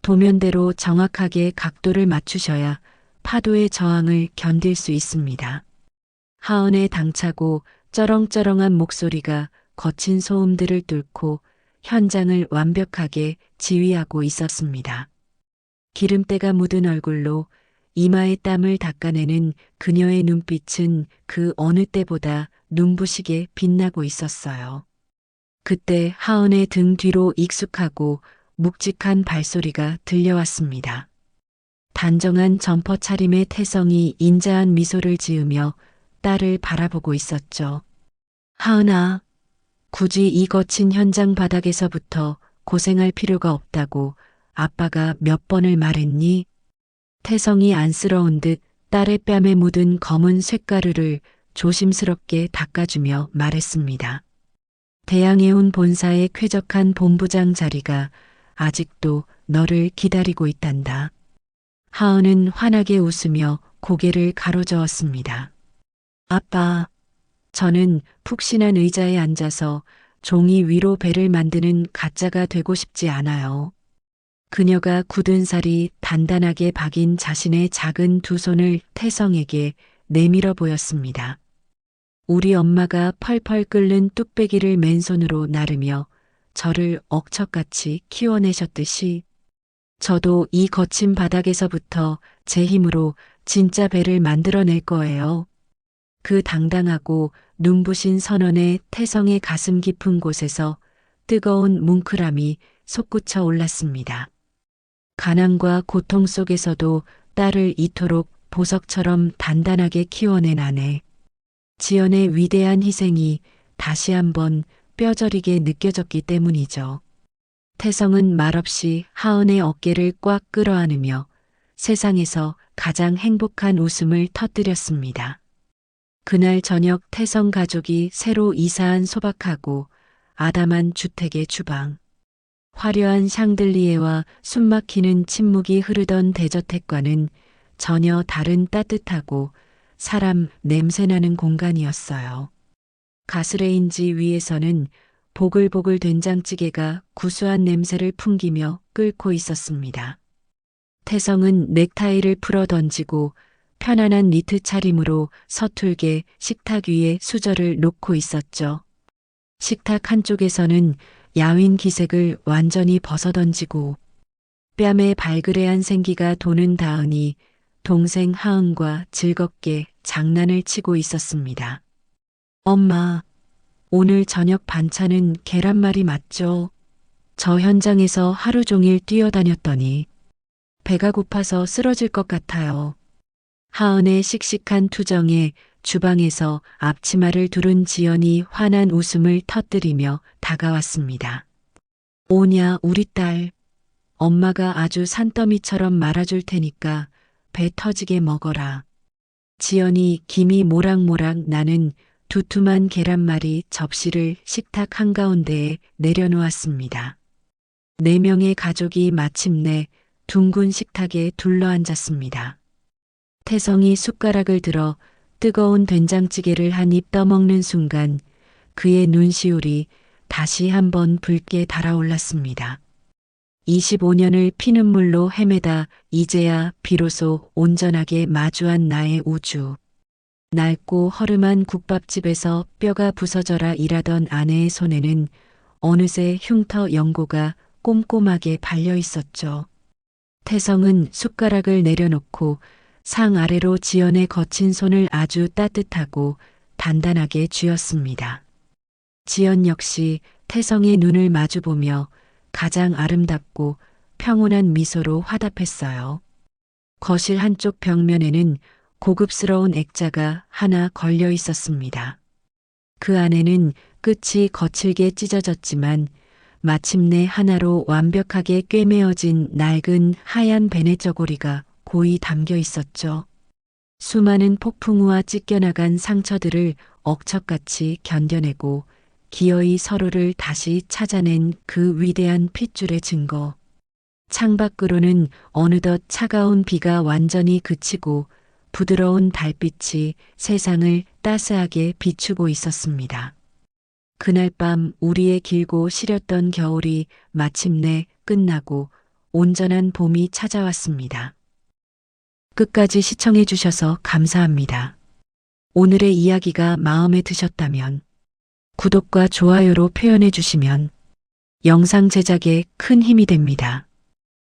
도면대로 정확하게 각도를 맞추셔야 파도의 저항을 견딜 수 있습니다. 하은의 당차고 쩌렁쩌렁한 목소리가 거친 소음들을 뚫고 현장을 완벽하게 지휘하고 있었습니다. 기름때가 묻은 얼굴로 이마의 땀을 닦아내는 그녀의 눈빛은 그 어느 때보다 눈부시게 빛나고 있었어요. 그때 하은의 등 뒤로 익숙하고 묵직한 발소리가 들려왔습니다. 단정한 점퍼 차림의 태성이 인자한 미소를 지으며 딸을 바라보고 있었죠. 하은아, 굳이 이 거친 현장 바닥에서부터 고생할 필요가 없다고 아빠가 몇 번을 말했니? 태성이 안쓰러운 듯 딸의 뺨에 묻은 검은 쇳가루를 조심스럽게 닦아주며 말했습니다. 대양해운 본사의 쾌적한 본부장 자리가 아직도 너를 기다리고 있단다. 하은은 환하게 웃으며 고개를 가로저었습니다. 아빠, 저는 푹신한 의자에 앉아서 종이 위로 배를 만드는 가짜가 되고 싶지 않아요. 그녀가 굳은 살이 단단하게 박인 자신의 작은 두 손을 태성에게 내밀어 보였습니다. 우리 엄마가 펄펄 끓는 뚝배기를 맨손으로 나르며 저를 억척같이 키워내셨듯이 저도 이 거친 바닥에서부터 제 힘으로 진짜 배를 만들어낼 거예요. 그 당당하고 눈부신 선언에 태성의 가슴 깊은 곳에서 뜨거운 뭉클함이 솟구쳐 올랐습니다. 가난과 고통 속에서도 딸을 이토록 보석처럼 단단하게 키워낸 아내. 지연의 위대한 희생이 다시 한번 뼈저리게 느껴졌기 때문이죠. 태성은 말없이 하은의 어깨를 꽉 끌어안으며 세상에서 가장 행복한 웃음을 터뜨렸습니다. 그날 저녁 태성 가족이 새로 이사한 소박하고 아담한 주택의 주방. 화려한 샹들리에와 숨막히는 침묵이 흐르던 대저택과는 전혀 다른 따뜻하고 사람 냄새나는 공간이었어요. 가스레인지 위에서는 보글보글 된장찌개가 구수한 냄새를 풍기며 끓고 있었습니다. 태성은 넥타이를 풀어 던지고 편안한 니트 차림으로 서툴게 식탁 위에 수저를 놓고 있었죠. 식탁 한쪽에서는 야윈 기색을 완전히 벗어던지고 뺨에 발그레한 생기가 도는 다은이 동생 하은과 즐겁게 장난을 치고 있었습니다. 엄마, 오늘 저녁 반찬은 계란말이 맞죠? 저 현장에서 하루 종일 뛰어다녔더니 배가 고파서 쓰러질 것 같아요. 하은의 씩씩한 투정에 주방에서 앞치마를 두른 지연이 환한 웃음을 터뜨리며 다가왔습니다. 오냐, 우리 딸. 엄마가 아주 산더미처럼 말아줄 테니까 배 터지게 먹어라. 지연이 김이 모락모락 나는 두툼한 계란말이 접시를 식탁 한가운데에 내려놓았습니다. 4명의 가족이 마침내 둥근 식탁에 둘러앉았습니다. 태성이 숟가락을 들어 뜨거운 된장찌개를 한 입 떠먹는 순간 그의 눈시울이 다시 한번 붉게 달아올랐습니다. 25년을 피눈물로 헤매다 이제야 비로소 온전하게 마주한 나의 우주. 낡고 허름한 국밥집에서 뼈가 부서져라 일하던 아내의 손에는 어느새 흉터 연고가 꼼꼼하게 발려 있었죠. 태성은 숟가락을 내려놓고 상 아래로 지연의 거친 손을 아주 따뜻하고 단단하게 쥐었습니다. 지연 역시 태성의 눈을 마주보며 가장 아름답고 평온한 미소로 화답했어요. 거실 한쪽 벽면에는 고급스러운 액자가 하나 걸려 있었습니다. 그 안에는 끝이 거칠게 찢어졌지만 마침내 하나로 완벽하게 꿰매어진 낡은 하얀 베네 저고리가 고이 담겨 있었죠. 수많은 폭풍우와 찢겨나간 상처들을 억척같이 견뎌내고 기어이 서로를 다시 찾아낸 그 위대한 핏줄의 증거. 창밖으로는 어느덧 차가운 비가 완전히 그치고 부드러운 달빛이 세상을 따스하게 비추고 있었습니다. 그날 밤 우리의 길고 시렸던 겨울이 마침내 끝나고 온전한 봄이 찾아왔습니다. 끝까지 시청해 주셔서 감사합니다. 오늘의 이야기가 마음에 드셨다면 구독과 좋아요로 표현해 주시면 영상 제작에 큰 힘이 됩니다.